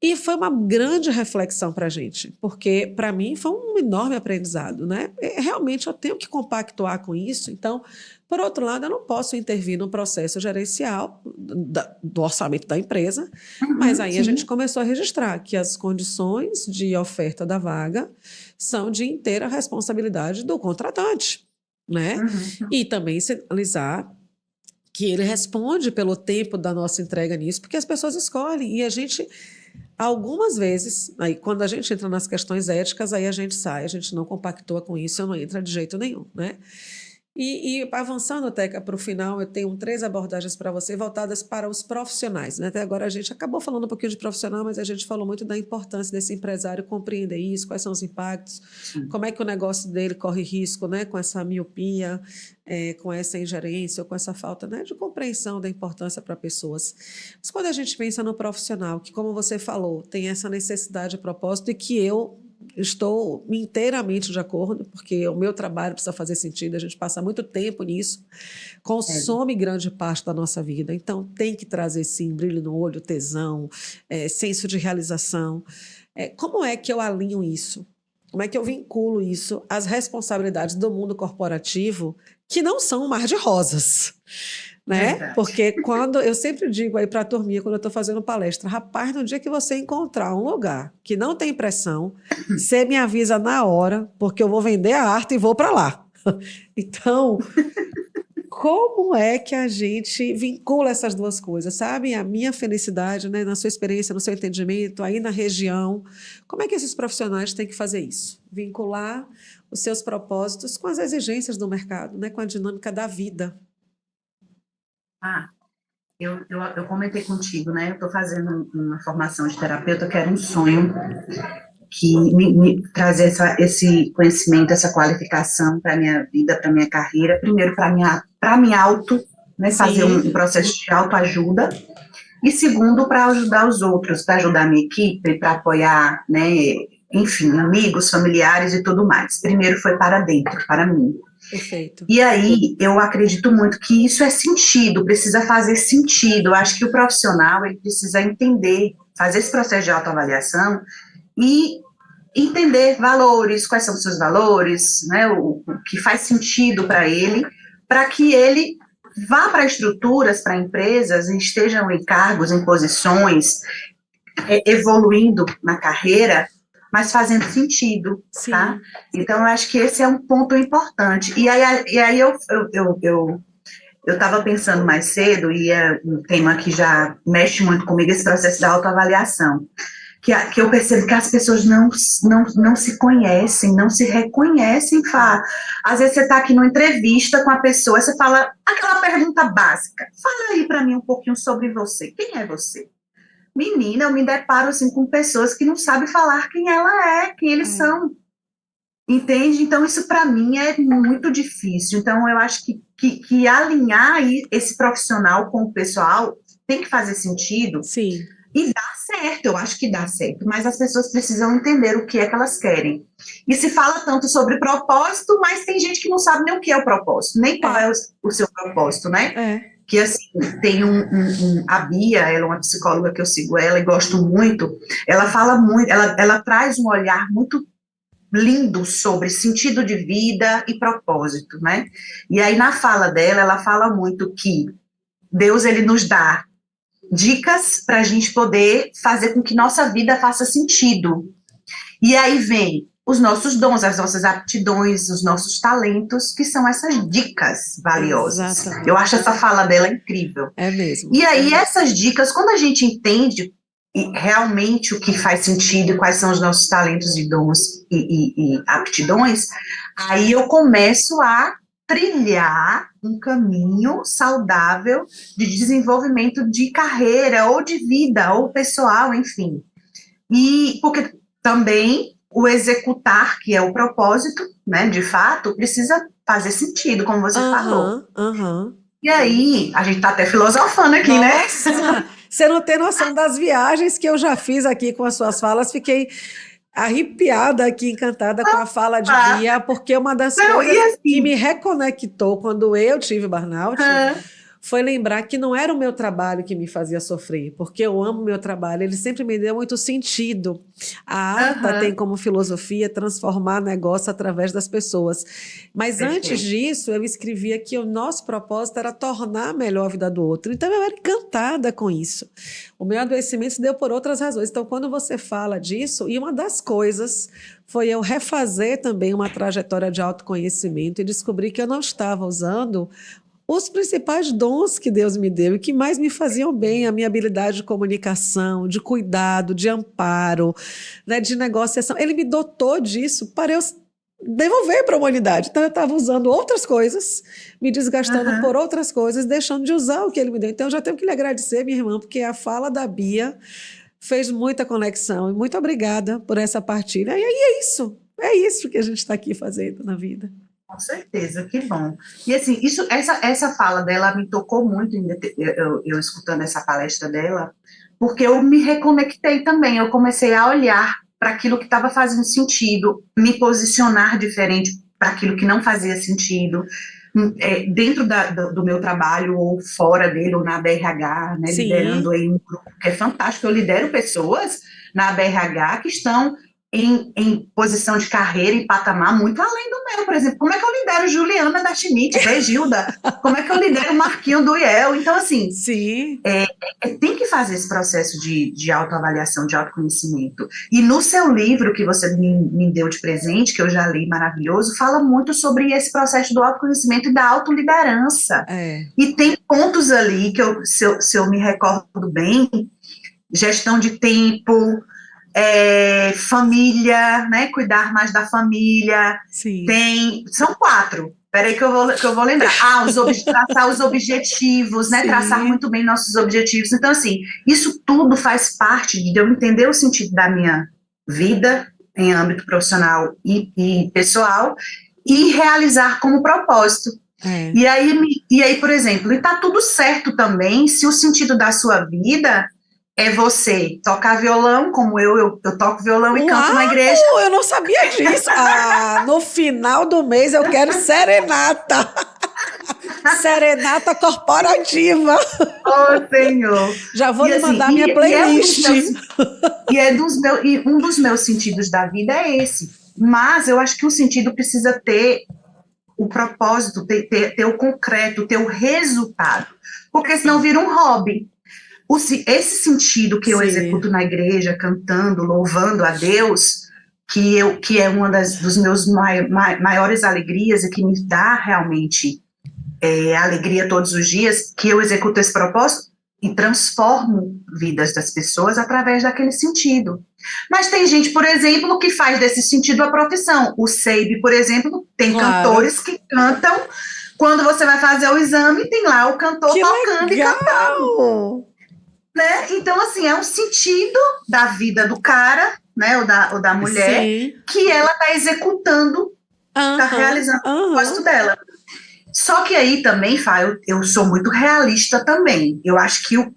E foi uma grande reflexão para a gente, porque para mim foi um enorme aprendizado, né? Realmente eu tenho que compactuar com isso, então, por outro lado, eu não posso intervir no processo gerencial do orçamento da empresa, mas aí a gente começou a registrar que as condições de oferta da vaga são de inteira responsabilidade do contratante, né? E também sinalizar que ele responde pelo tempo da nossa entrega nisso, porque as pessoas escolhem e a gente... Algumas vezes, aí, quando a gente entra nas questões éticas, aí a gente sai, a gente não compactua com isso, não entra de jeito nenhum, né? E avançando, Teca, para o final, eu tenho 3 abordagens para você voltadas para os profissionais, né? Até agora a gente acabou falando um pouquinho de profissional, mas a gente falou muito da importância desse empresário compreender isso, quais são os impactos, como é que o negócio dele corre risco, né? Com essa miopia, com essa ingerência, ou com essa falta, né, de compreensão da importância para pessoas. Mas quando a gente pensa no profissional, que como você falou, tem essa necessidade de propósito e que eu estou inteiramente de acordo, porque o meu trabalho precisa fazer sentido, a gente passa muito tempo nisso, consome grande parte da nossa vida, então tem que trazer sim brilho no olho, tesão, senso de realização. Como é que eu alinho isso? Como é que eu vinculo isso às responsabilidades do mundo corporativo, que não são um mar de rosas? Né? Verdade. Porque quando eu sempre digo aí para a turminha, quando eu estou fazendo palestra, rapaz, no dia que você encontrar um lugar que não tem pressão, você me avisa na hora, porque eu vou vender a arte e vou para lá. Então, como é que a gente vincula essas duas coisas, sabe? A minha felicidade, né, na sua experiência, no seu entendimento, aí na região, como é que esses profissionais têm que fazer isso? Vincular os seus propósitos com as exigências do mercado, né, com a dinâmica da vida. Eu comentei contigo, né? Eu estou fazendo uma formação de terapeuta, que era um sonho que me trazer esse conhecimento, essa qualificação para a minha vida, para a minha carreira. Primeiro, para me auto, né? Fazer um processo de autoajuda. E segundo, para ajudar os outros, para ajudar a minha equipe, para apoiar, né? Enfim, amigos, familiares e tudo mais. Primeiro foi para dentro, para mim. Perfeito. E aí, eu acredito muito que isso é sentido, precisa fazer sentido. Eu acho que o profissional, ele precisa entender, fazer esse processo de autoavaliação e entender valores, quais são os seus valores, né, o que faz sentido para ele, para que ele vá para estruturas, para empresas, e estejam em cargos, em posições, evoluindo na carreira, mas fazendo sentido, tá? Então, eu acho que esse é um ponto importante. E aí eu estava pensando mais cedo, e é um tema que já mexe muito comigo, esse processo da autoavaliação, que eu percebo que as pessoas não se conhecem, não se reconhecem. Às vezes você está aqui numa entrevista com a pessoa, você fala aquela pergunta básica, fala aí para mim um pouquinho sobre você, quem é você? Menina, eu me deparo assim com pessoas que não sabem falar quem ela é, quem eles são. Entende? Então, isso para mim é muito difícil. Então, eu acho que alinhar esse profissional com o pessoal tem que fazer sentido. Sim. E dá certo, eu acho que dá certo, mas as pessoas precisam entender o que é que elas querem. E se fala tanto sobre propósito, mas tem gente que não sabe nem o que é o propósito, nem qual é o seu propósito, né? Que assim, tem a Bia, ela é uma psicóloga que eu sigo ela e gosto muito, ela fala muito, ela traz um olhar muito lindo sobre sentido de vida e propósito, né? E aí na fala dela, ela fala muito que Deus, ele nos dá dicas para a gente poder fazer com que nossa vida faça sentido. E aí vem os nossos dons, as nossas aptidões, os nossos talentos, que são essas dicas valiosas. Exatamente. Eu acho essa fala dela incrível. É mesmo. E aí, essas dicas, quando a gente entende realmente o que faz sentido e quais são os nossos talentos e dons e aptidões, aí eu começo a trilhar um caminho saudável de desenvolvimento de carreira, ou de vida, ou pessoal, enfim. E porque também o executar, que é o propósito, né, de fato, precisa fazer sentido, como você falou. Aham. E aí, a gente tá até filosofando aqui, né? Nossa, você não tem noção das viagens que eu já fiz aqui com as suas falas. Fiquei arrepiada aqui, encantada com a fala de Ah, Bia, porque uma das não, e coisas que assim, me reconectou quando eu tive burnout foi lembrar que não era o meu trabalho que me fazia sofrer, porque eu amo o meu trabalho, ele sempre me deu muito sentido. A Arta tem como filosofia transformar negócio através das pessoas. Mas antes disso, eu escrevia que o nosso propósito era tornar melhor a vida do outro. Então, eu era encantada com isso. O meu adoecimento se deu por outras razões. Então, quando você fala disso, e uma das coisas foi eu refazer também uma trajetória de autoconhecimento e descobrir que eu não estava usando os principais dons que Deus me deu e que mais me faziam bem, a minha habilidade de comunicação, de cuidado, de amparo, né, de negociação. Ele me dotou disso para eu devolver para a humanidade. Então, eu estava usando outras coisas, me desgastando por outras coisas, deixando de usar o que ele me deu. Então, eu já tenho que lhe agradecer, minha irmã, porque a fala da Bia fez muita conexão. E muito obrigada por essa partilha. E aí é isso que a gente está aqui fazendo na vida. Com certeza, que bom. E assim, essa fala dela me tocou muito, eu escutando essa palestra dela, porque eu me reconectei também, eu comecei a olhar para aquilo que estava fazendo sentido, me posicionar diferente para aquilo que não fazia sentido, dentro do meu trabalho, ou fora dele, ou na BRH, né, liderando Sim. aí um grupo que é fantástico. Eu lidero pessoas na BRH que estão em posição de carreira e patamar muito além do meu, por exemplo. Como é que eu lidero Juliana da Schmidt, Regilda? Como é que eu lidero Marquinho do IEL? Então, assim, Sim. tem que fazer esse processo de autoavaliação, de autoconhecimento. E no seu livro, que você me deu de presente, que eu já li, maravilhoso, fala muito sobre esse processo do autoconhecimento e da autoliderança. E tem pontos ali que, se eu me recordo bem, gestão de tempo, família, né? Cuidar mais da família. Sim. São 4. Peraí que eu vou lembrar. Traçar os objetivos, né? Sim. Traçar muito bem nossos objetivos. Então, assim, isso tudo faz parte de eu entender o sentido da minha vida em âmbito profissional e pessoal e realizar como propósito. E aí, por exemplo, e tá tudo certo também se o sentido da sua vida é você tocar violão, como eu toco violão e canto na igreja. Eu não sabia disso. No final do mês eu quero serenata. Serenata corporativa. Oh, Senhor. Já vou lhe mandar minha playlist. Um dos meus sentidos da vida é esse. Mas eu acho que o sentido precisa ter o propósito, ter o concreto, ter o resultado. Porque senão vira um hobby. Esse sentido que eu executo na igreja, cantando, louvando a Deus, que é uma dos meus maiores alegrias e que me dá realmente alegria todos os dias, que eu executo esse propósito e transformo vidas das pessoas através daquele sentido. Mas tem gente, por exemplo, que faz desse sentido a profissão. O SEIB, por exemplo, tem cantores que cantam. Quando você vai fazer o exame, tem lá o cantor tocando e cantando. Né? Então, assim, é um sentido da vida do cara, né, ou da mulher, que ela está executando, está realizando o propósito dela. Só que aí também, Fá, eu sou muito realista também. Eu acho que o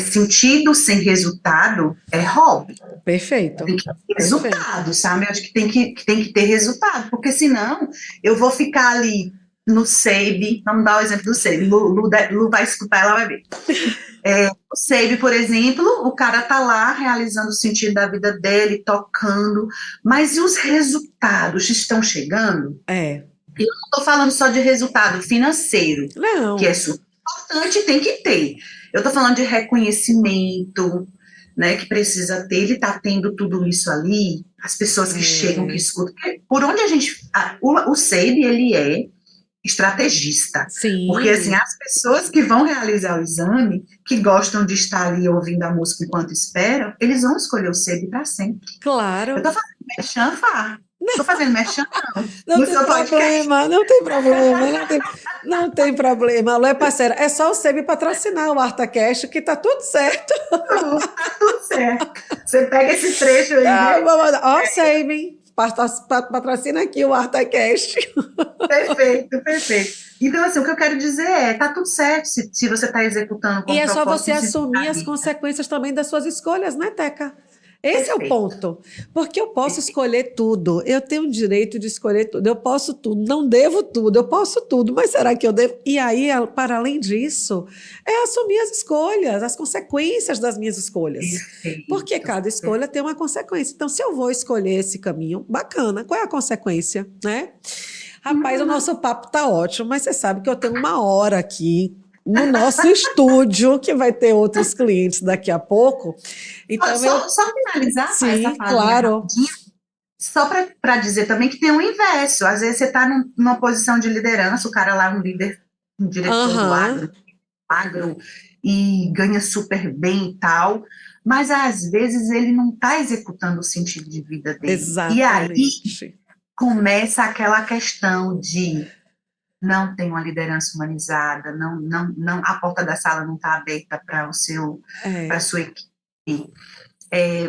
sentido sem resultado é hobby. Perfeito. Tem que ter resultado, sabe? Eu acho que tem que ter resultado, porque senão eu vou ficar ali no SEIB, vamos dar o exemplo do SEIB, Lu vai escutar, ela vai ver. O SEIB, por exemplo, o cara tá lá realizando o sentido da vida dele, tocando, mas e os resultados estão chegando? Eu não estou falando só de resultado financeiro, Não. que é super importante, tem que ter. Eu estou falando de reconhecimento, né, que precisa ter, ele está tendo tudo isso ali, as pessoas que chegam, que escutam, porque por onde a gente, o SEIB, ele é estrategista, porque assim, Sim, as pessoas que vão realizar o exame, que gostam de estar ali ouvindo a música enquanto esperam, eles vão escolher o SEIB para sempre. Eu claro. estou fazendo merchan, Fá. Estou fazendo merchan, não, Não no tem seu podcast. problema, não tem problema, não tem problema. Alô, é parceira, é só o SEB patrocinar o ArtaCast que tá tudo certo. Tá tudo certo. Você pega esse trecho aí, Tá, viu? vamos, ó, SEB, patrocina aqui o ArtaCast. Perfeito, perfeito. Então, assim, o que eu quero dizer é, tá tudo certo se você está executando com E o é só propósito você de se assumir dar as vida. consequências também das suas escolhas, né, Teca? Esse é o Perfeito, ponto. Porque eu posso perfeito. escolher tudo, eu tenho o direito de escolher tudo, eu posso tudo, não devo tudo, eu posso tudo, mas será que eu devo? E aí, para além disso, é assumir as escolhas, as consequências das minhas escolhas. Porque Perfeito. cada escolha tem uma consequência. Então, se eu vou escolher esse caminho, bacana, qual é a consequência, né? Rapaz, o nosso papo tá ótimo, mas você sabe que eu tenho uma hora aqui no nosso estúdio, que vai ter outros clientes daqui a pouco. Então, Só finalizar essa sim, falinha claro. rapidinho, só para dizer também que tem um inverso. Às vezes você está numa posição de liderança, o cara lá é um líder, um diretor do Aham, agro, e ganha super bem e tal, mas às vezes ele não está executando o sentido de vida dele. E aí exatamente. começa aquela questão de não tem uma liderança humanizada, não, a porta da sala não está aberta para a É, sua equipe.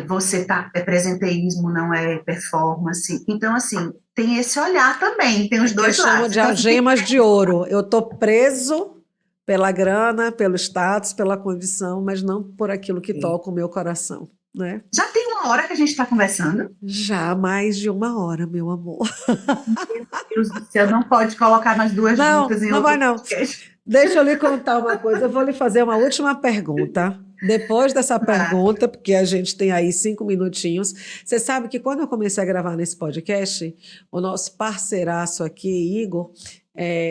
Você tá, presenteísmo, não é performance. Então, assim, tem esse olhar também, tem é os que eu dois chamo lados. de Então, assim, tem algemas de ouro. Eu estou preso pela grana, pelo status, pela condição, mas não por aquilo que que... toca o meu coração, né? Já tem uma hora que a gente está conversando. Já há mais de uma hora, meu amor. Meu Deus do céu, não pode colocar mais duas Não, juntas em não vai outro não. podcast. Deixa eu lhe contar uma coisa. Eu vou lhe fazer uma última pergunta. Depois dessa Ah, pergunta, porque a gente tem aí 5 minutinhos, você sabe que quando eu comecei a gravar nesse podcast, o nosso parceiraço aqui, Igor,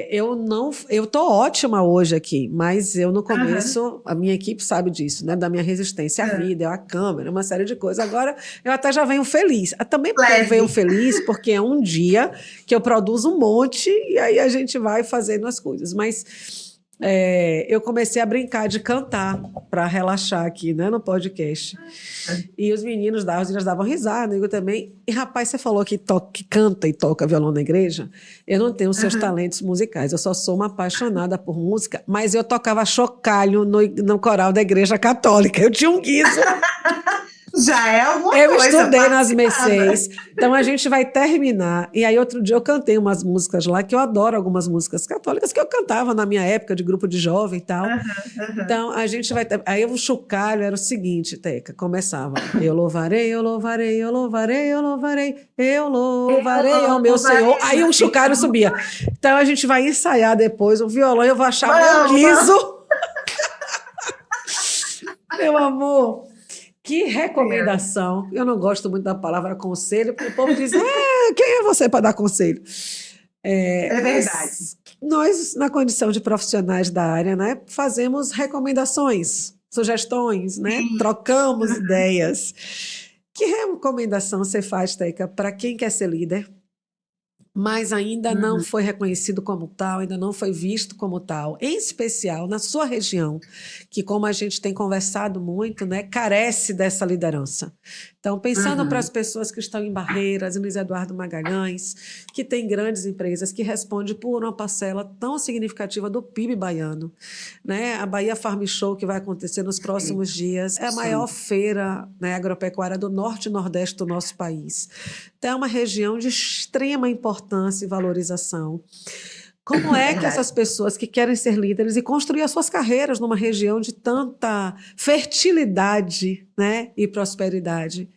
eu não, eu tô ótima hoje aqui, mas eu no aham, começo, a minha equipe sabe disso, né? Da minha resistência à ah. vida, à câmera, uma série de coisas. Agora eu até já venho feliz. Também porque eu venho Leve. feliz, porque é um dia que eu produzo um monte e aí a gente vai fazendo as coisas. Mas eu comecei a brincar de cantar para relaxar aqui, né, no podcast. E os meninas davam risada, eu também. E rapaz, você falou que canta e toca violão na igreja. Eu não tenho seus Aham. talentos musicais, eu só sou uma apaixonada por música, mas eu tocava chocalho no coral da igreja católica. Eu tinha um guiso. Já é alguma Eu coisa, estudei nas participava. Mercês, então a gente vai terminar. E aí, outro dia, eu cantei umas músicas lá, que eu adoro algumas músicas católicas que eu cantava na minha época de grupo de jovem e tal. Aham, aham. Então, a gente vai. Aí, o chocalho era o seguinte, Teca, começava. Eu louvarei, eu louvarei, eu louvarei, eu louvarei, eu louvarei ao Eu meu Senhor. louvarei Aí, meu o chocalho Senhor. subia. Então, a gente vai ensaiar depois o violão, eu vou achar meu Vamos, vamos. guiso, meu amor. Que recomendação. Eu não gosto muito da palavra conselho, porque o povo diz: quem é você para dar conselho? É verdade. Mas nós, na condição de profissionais da área, né, fazemos recomendações, sugestões, né, trocamos ideias. Que recomendação você faz, Teca, para quem quer ser líder, mas ainda não Uhum. foi reconhecido como tal, ainda não foi visto como tal, em especial na sua região, que, como a gente tem conversado muito, né, carece dessa liderança. Então, pensando para as Uhum. pessoas que estão em Barreiras, em Luiz Eduardo Magalhães, que tem grandes empresas que respondem por uma parcela tão significativa do PIB baiano, né? A Bahia Farm Show, que vai acontecer nos próximos dias, é a maior Sim. feira, né, agropecuária do norte e nordeste do nosso país. Então, é uma região de extrema importância e valorização. Como é que Verdade. essas pessoas que querem ser líderes e construir as suas carreiras numa região de tanta fertilidade, né, e prosperidade,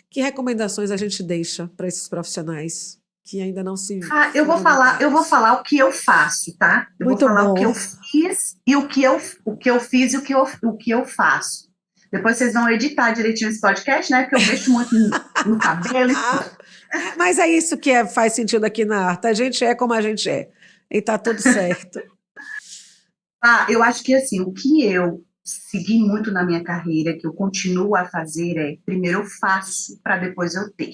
que recomendações a gente deixa para esses profissionais que ainda não se foram Eu vou notados? falar o que eu faço, tá? Eu vou Muito falar o que bom. eu fiz e o que eu fiz e o que eu faço. Depois vocês vão editar direitinho esse podcast, né? Porque eu mexo muito no cabelo e tudo. Mas é isso que faz sentido aqui na arte. A gente é como a gente é. E tá tudo certo. Eu acho que assim, o que eu segui muito na minha carreira, que eu continuo a fazer primeiro eu faço para depois eu ter.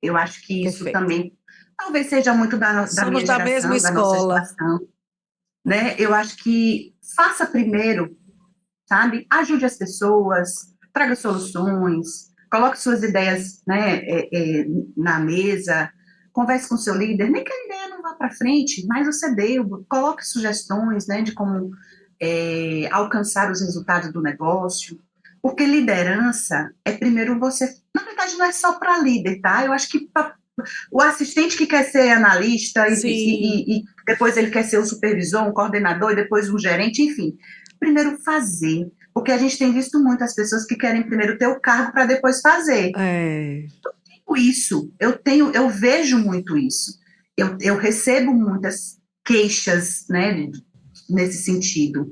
Eu acho que isso Perfeito. também, talvez seja muito da Somos minha da mesma geração, da nossa escola. geração, né? Eu acho que faça primeiro, sabe? Ajude as pessoas, traga soluções, coloque suas ideias, né, na mesa, converse com seu líder, nem que a ideia não vá para frente, mas você deu, coloque sugestões, né, de como alcançar os resultados do negócio, porque liderança é primeiro você, na verdade não é só para líder, tá? Eu acho que o assistente que quer ser analista Sim, e depois ele quer ser o supervisor, um coordenador e depois um gerente, enfim. Primeiro fazer, porque a gente tem visto muitas pessoas que querem primeiro ter o cargo para depois fazer. é, Isso, eu vejo muito isso. Eu recebo muitas queixas, né, nesse sentido.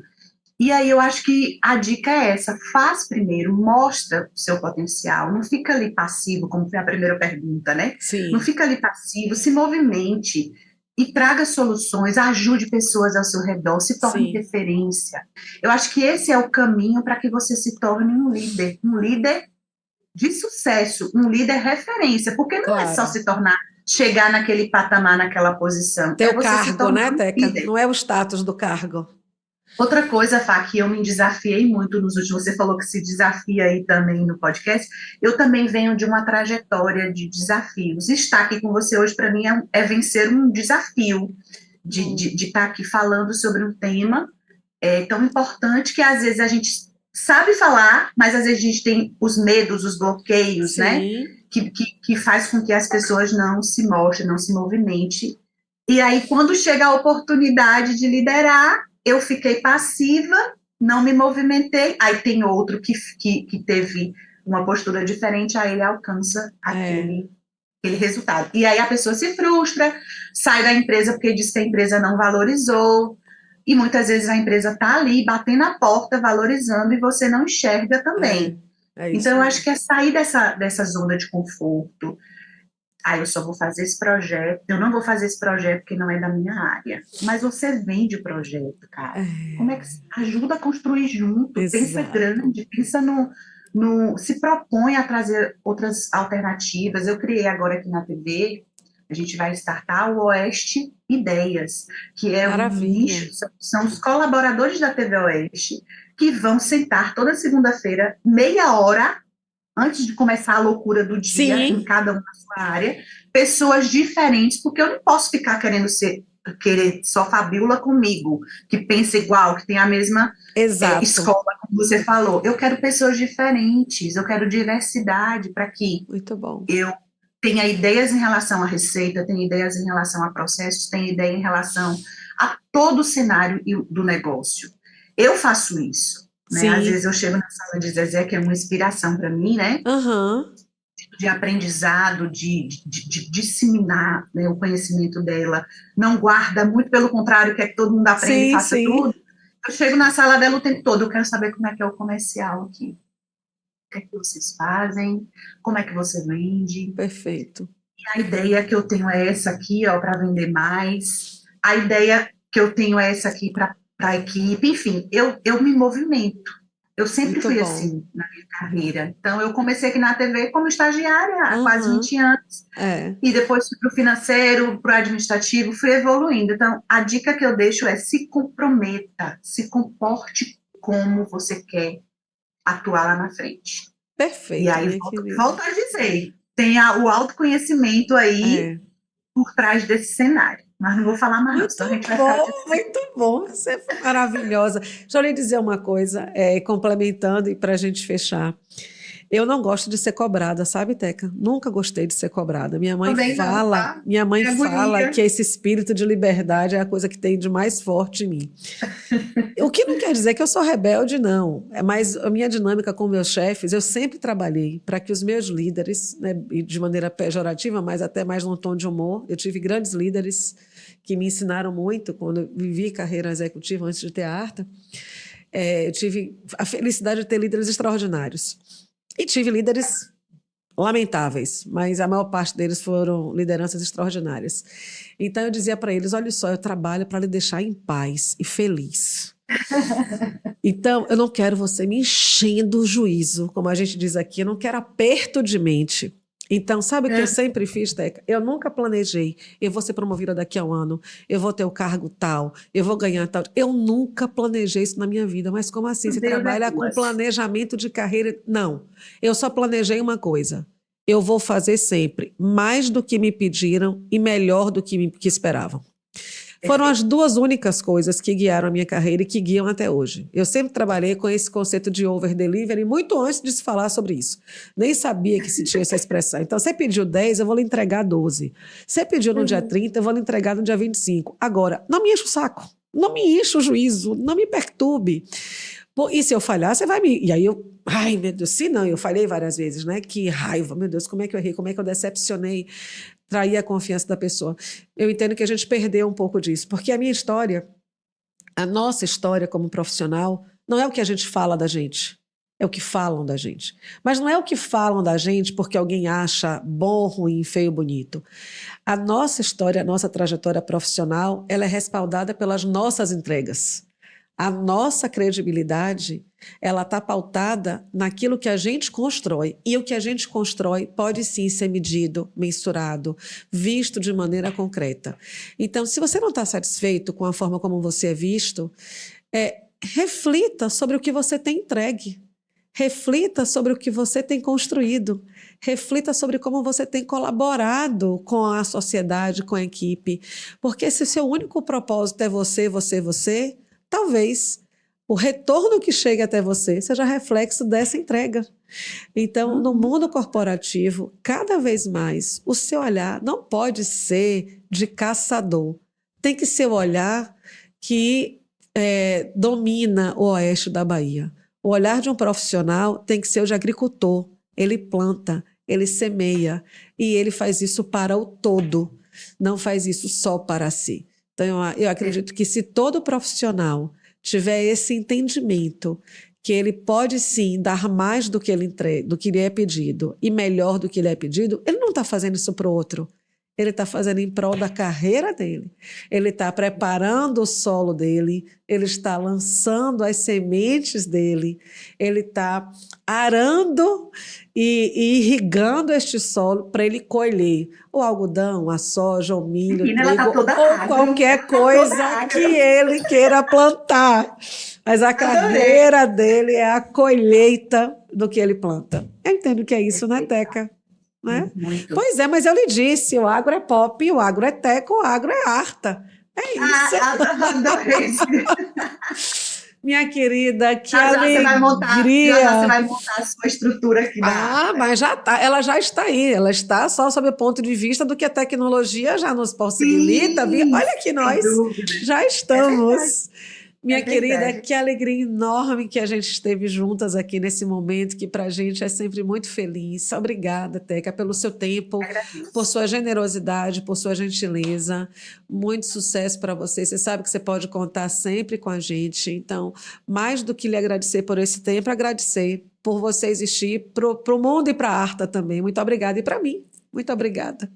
E aí eu acho que a dica é essa, faz primeiro, mostra o seu potencial, não fica ali passivo, como foi a primeira pergunta, né? Não sim, fica ali passivo, se movimente e traga soluções, ajude pessoas ao seu redor, se torne sim, referência. Eu acho que esse é o caminho para que você se torne um líder de sucesso, um líder referência, porque não é só claro. se tornar, chegar naquele patamar, naquela posição, é Teu você se cargo, tornar né, um Teca? líder. Não é o status do cargo. Outra coisa, Fá, que eu me desafiei muito nos últimos, você falou que se desafia aí também no podcast, eu também venho de uma trajetória de desafios. Estar aqui com você hoje, para mim, é vencer um desafio de estar aqui falando sobre um tema tão importante que às vezes a gente sabe falar, mas às vezes a gente tem os medos, os bloqueios, né? Sim, Que faz com que as pessoas não se mostrem, não se movimentem. E aí, quando chega a oportunidade de liderar, eu fiquei passiva, não me movimentei. Aí tem outro que teve uma postura diferente, aí ele alcança é, aquele resultado. E aí a pessoa se frustra, sai da empresa porque diz que a empresa não valorizou. E muitas vezes a empresa está ali, batendo a porta, valorizando, e você não enxerga é, também. é Então, isso eu acho mesmo. que é sair dessa zona de conforto. Eu só vou fazer esse projeto, eu não vou fazer esse projeto porque não é da minha área. Mas você vende o projeto, cara. Como é que É, ajuda a construir junto? Pensa exato. grande, pensa no se propõe a trazer outras alternativas. Eu criei agora aqui na TV, a gente vai startar o Oeste Ideias, que é um Maravilha. nicho, são os colaboradores da TV Oeste que vão sentar toda segunda-feira, meia hora antes de começar a loucura do dia, em Sim, cada uma na sua área, pessoas diferentes, porque eu não posso ficar querer só Fabiola comigo, que pensa igual, que tem a mesma exato. escola, como você falou. Eu quero pessoas diferentes, eu quero diversidade para que Muito bom. eu tenha ideias em relação à receita, tenha ideias em relação a processos, tenha ideia em relação a todo o cenário do negócio. Eu faço isso, né? Às vezes Sim. eu chego na sala de Zezé, que é uma inspiração para mim, né? Aham. De aprendizado, de disseminar, né, o conhecimento dela, não guarda, muito pelo contrário, quer que todo mundo aprenda e Sim, faça sim. tudo. Eu chego na sala dela o tempo todo, eu quero saber como é que é o comercial aqui, o que é que vocês fazem, como é que você vende. Perfeito. A ideia que eu tenho é essa aqui, ó, para vender mais. A ideia que eu tenho é essa aqui para a equipe. Enfim, eu me movimento. Eu sempre Muito fui bom. assim na minha carreira. Então, eu comecei aqui na TV como estagiária há quase Aham. 20 anos. É. E depois fui para o financeiro, para o administrativo, fui evoluindo. Então, a dica que eu deixo é se comprometa, se comporte como você quer atuar lá na frente. E Perfeito, aí, minha volto querida. a dizer, tenha o autoconhecimento aí É. por trás desse cenário. Mas não vou falar mais não, Muito senão a gente vai ficar bom, aqui. muito bom. Você foi maravilhosa. Deixa eu lhe dizer uma coisa, complementando e para a gente fechar. Eu não gosto de ser cobrada, sabe, Teca? Nunca gostei de ser cobrada. Também não, tá? Minha mãe É fala que agonia. esse espírito de liberdade é a coisa que tem de mais forte em mim. O que não quer dizer que eu sou rebelde, não. É mais a minha dinâmica com meus chefes. Eu sempre trabalhei para que os meus líderes, né, e de maneira pejorativa, mas até mais num tom de humor, eu tive grandes líderes que me ensinaram muito quando eu vivi carreira executiva antes de ter a Arta. Eu tive a felicidade de ter líderes extraordinários. E tive líderes lamentáveis, mas a maior parte deles foram lideranças extraordinárias. Então eu dizia para eles, olha só, eu trabalho para lhe deixar em paz e feliz. Então eu não quero você me enchendo o juízo, como a gente diz aqui, eu não quero aperto de mente. Então, sabe o que eu sempre fiz, Teca? Eu nunca planejei, eu vou ser promovida daqui a um ano, eu vou ter o cargo tal, eu vou ganhar tal. Eu nunca planejei isso na minha vida, mas como assim? Você trabalha com planejamento de carreira? Não, eu só planejei uma coisa. Eu vou fazer sempre mais do que me pediram e melhor do que esperavam. Foram as duas únicas coisas que guiaram a minha carreira e que guiam até hoje. Eu sempre trabalhei com esse conceito de over-delivery muito antes de se falar sobre isso. Nem sabia que se tinha essa expressão. Então, você pediu 10, eu vou lhe entregar 12. Você pediu no dia 30, eu vou lhe entregar no dia 25. Agora, não me enche o saco, não me enche o juízo, não me perturbe. E se eu falhar, você vai me... E aí eu... Ai, meu Deus, se não, eu falhei várias vezes, né? Que raiva, meu Deus, como é que eu errei, como é que eu decepcionei, traí a confiança da pessoa. Eu entendo que a gente perdeu um pouco disso, porque a minha história, a nossa história como profissional, não é o que a gente fala da gente, é o que falam da gente. Mas não é o que falam da gente porque alguém acha bom, ruim, feio, bonito. A nossa história, a nossa trajetória profissional, ela é respaldada pelas nossas entregas. A nossa credibilidade, ela está pautada naquilo que a gente constrói. E o que a gente constrói pode sim ser medido, mensurado, visto de maneira concreta. Então, se você não está satisfeito com a forma como você é visto, reflita sobre o que você tem entregue. Reflita sobre o que você tem construído. Reflita sobre como você tem colaborado com a sociedade, com a equipe. Porque se o seu único propósito é você, talvez o retorno que chega até você seja reflexo dessa entrega. Então, no mundo corporativo, cada vez mais, o seu olhar não pode ser de caçador. Tem que ser o olhar que domina o oeste da Bahia. O olhar de um profissional tem que ser o de agricultor. Ele planta, ele semeia e ele faz isso para o todo, não faz isso só para si. Então, eu acredito que se todo profissional tiver esse entendimento que ele pode sim dar mais do que do que lhe é pedido e melhor do que lhe é pedido, ele não está fazendo isso para o outro. Ele está fazendo em prol da carreira dele. Ele está preparando o solo dele, ele está lançando as sementes dele, ele está arando e irrigando este solo para ele colher o algodão, a soja, o milho, o trigo, ou qualquer coisa que ele queira plantar. Mas a carreira dele é a colheita do que ele planta. Eu entendo que é isso, né, Teca? Né? Pois é, mas eu lhe disse, o agro é pop, o agro é teco, o agro é arta. É isso. Minha querida, que alegria. Você vai montar a sua estrutura aqui da arta. Mas já tá, ela já está aí, ela está só sob o ponto de vista do que a tecnologia já nos possibilita. Sim, olha que nós já estamos. Minha querida, que alegria enorme que a gente esteve juntas aqui nesse momento, que para a gente é sempre muito feliz. Obrigada, Teca, pelo seu tempo, por sua generosidade, por sua gentileza. Muito sucesso para você. Você sabe que você pode contar sempre com a gente. Então, mais do que lhe agradecer por esse tempo, agradecer por você existir para o mundo e para a Arta também. Muito obrigada. E para mim, muito obrigada.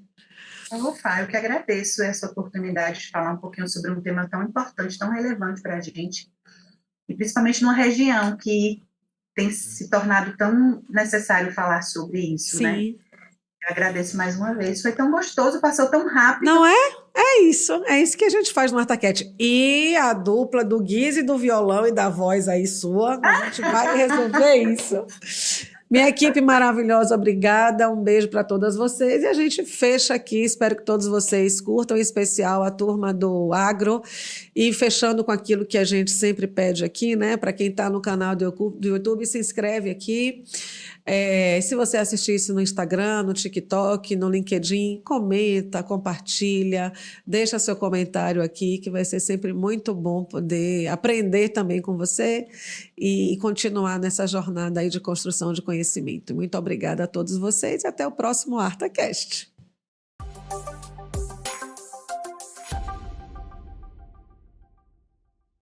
Eu que agradeço essa oportunidade de falar um pouquinho sobre um tema tão importante, tão relevante para a gente, e principalmente numa região que tem se tornado tão necessário falar sobre isso, Sim. Né? Eu agradeço mais uma vez, foi tão gostoso, passou tão rápido. Não é? É isso que a gente faz no ArtaCast. E a dupla do Guiz e do violão e da voz aí sua, a gente vai resolver isso. Minha equipe maravilhosa, obrigada, um beijo para todas vocês e a gente fecha aqui, espero que todos vocês curtam, em especial a turma do Agro e fechando com aquilo que a gente sempre pede aqui, né, para quem está no canal do YouTube, se inscreve aqui, se você assistir isso no Instagram, no TikTok, no LinkedIn, comenta, compartilha, deixa seu comentário aqui, que vai ser sempre muito bom poder aprender também com você e continuar nessa jornada aí de construção de conhecimento. Muito obrigada a todos vocês e até o próximo ArtaCast.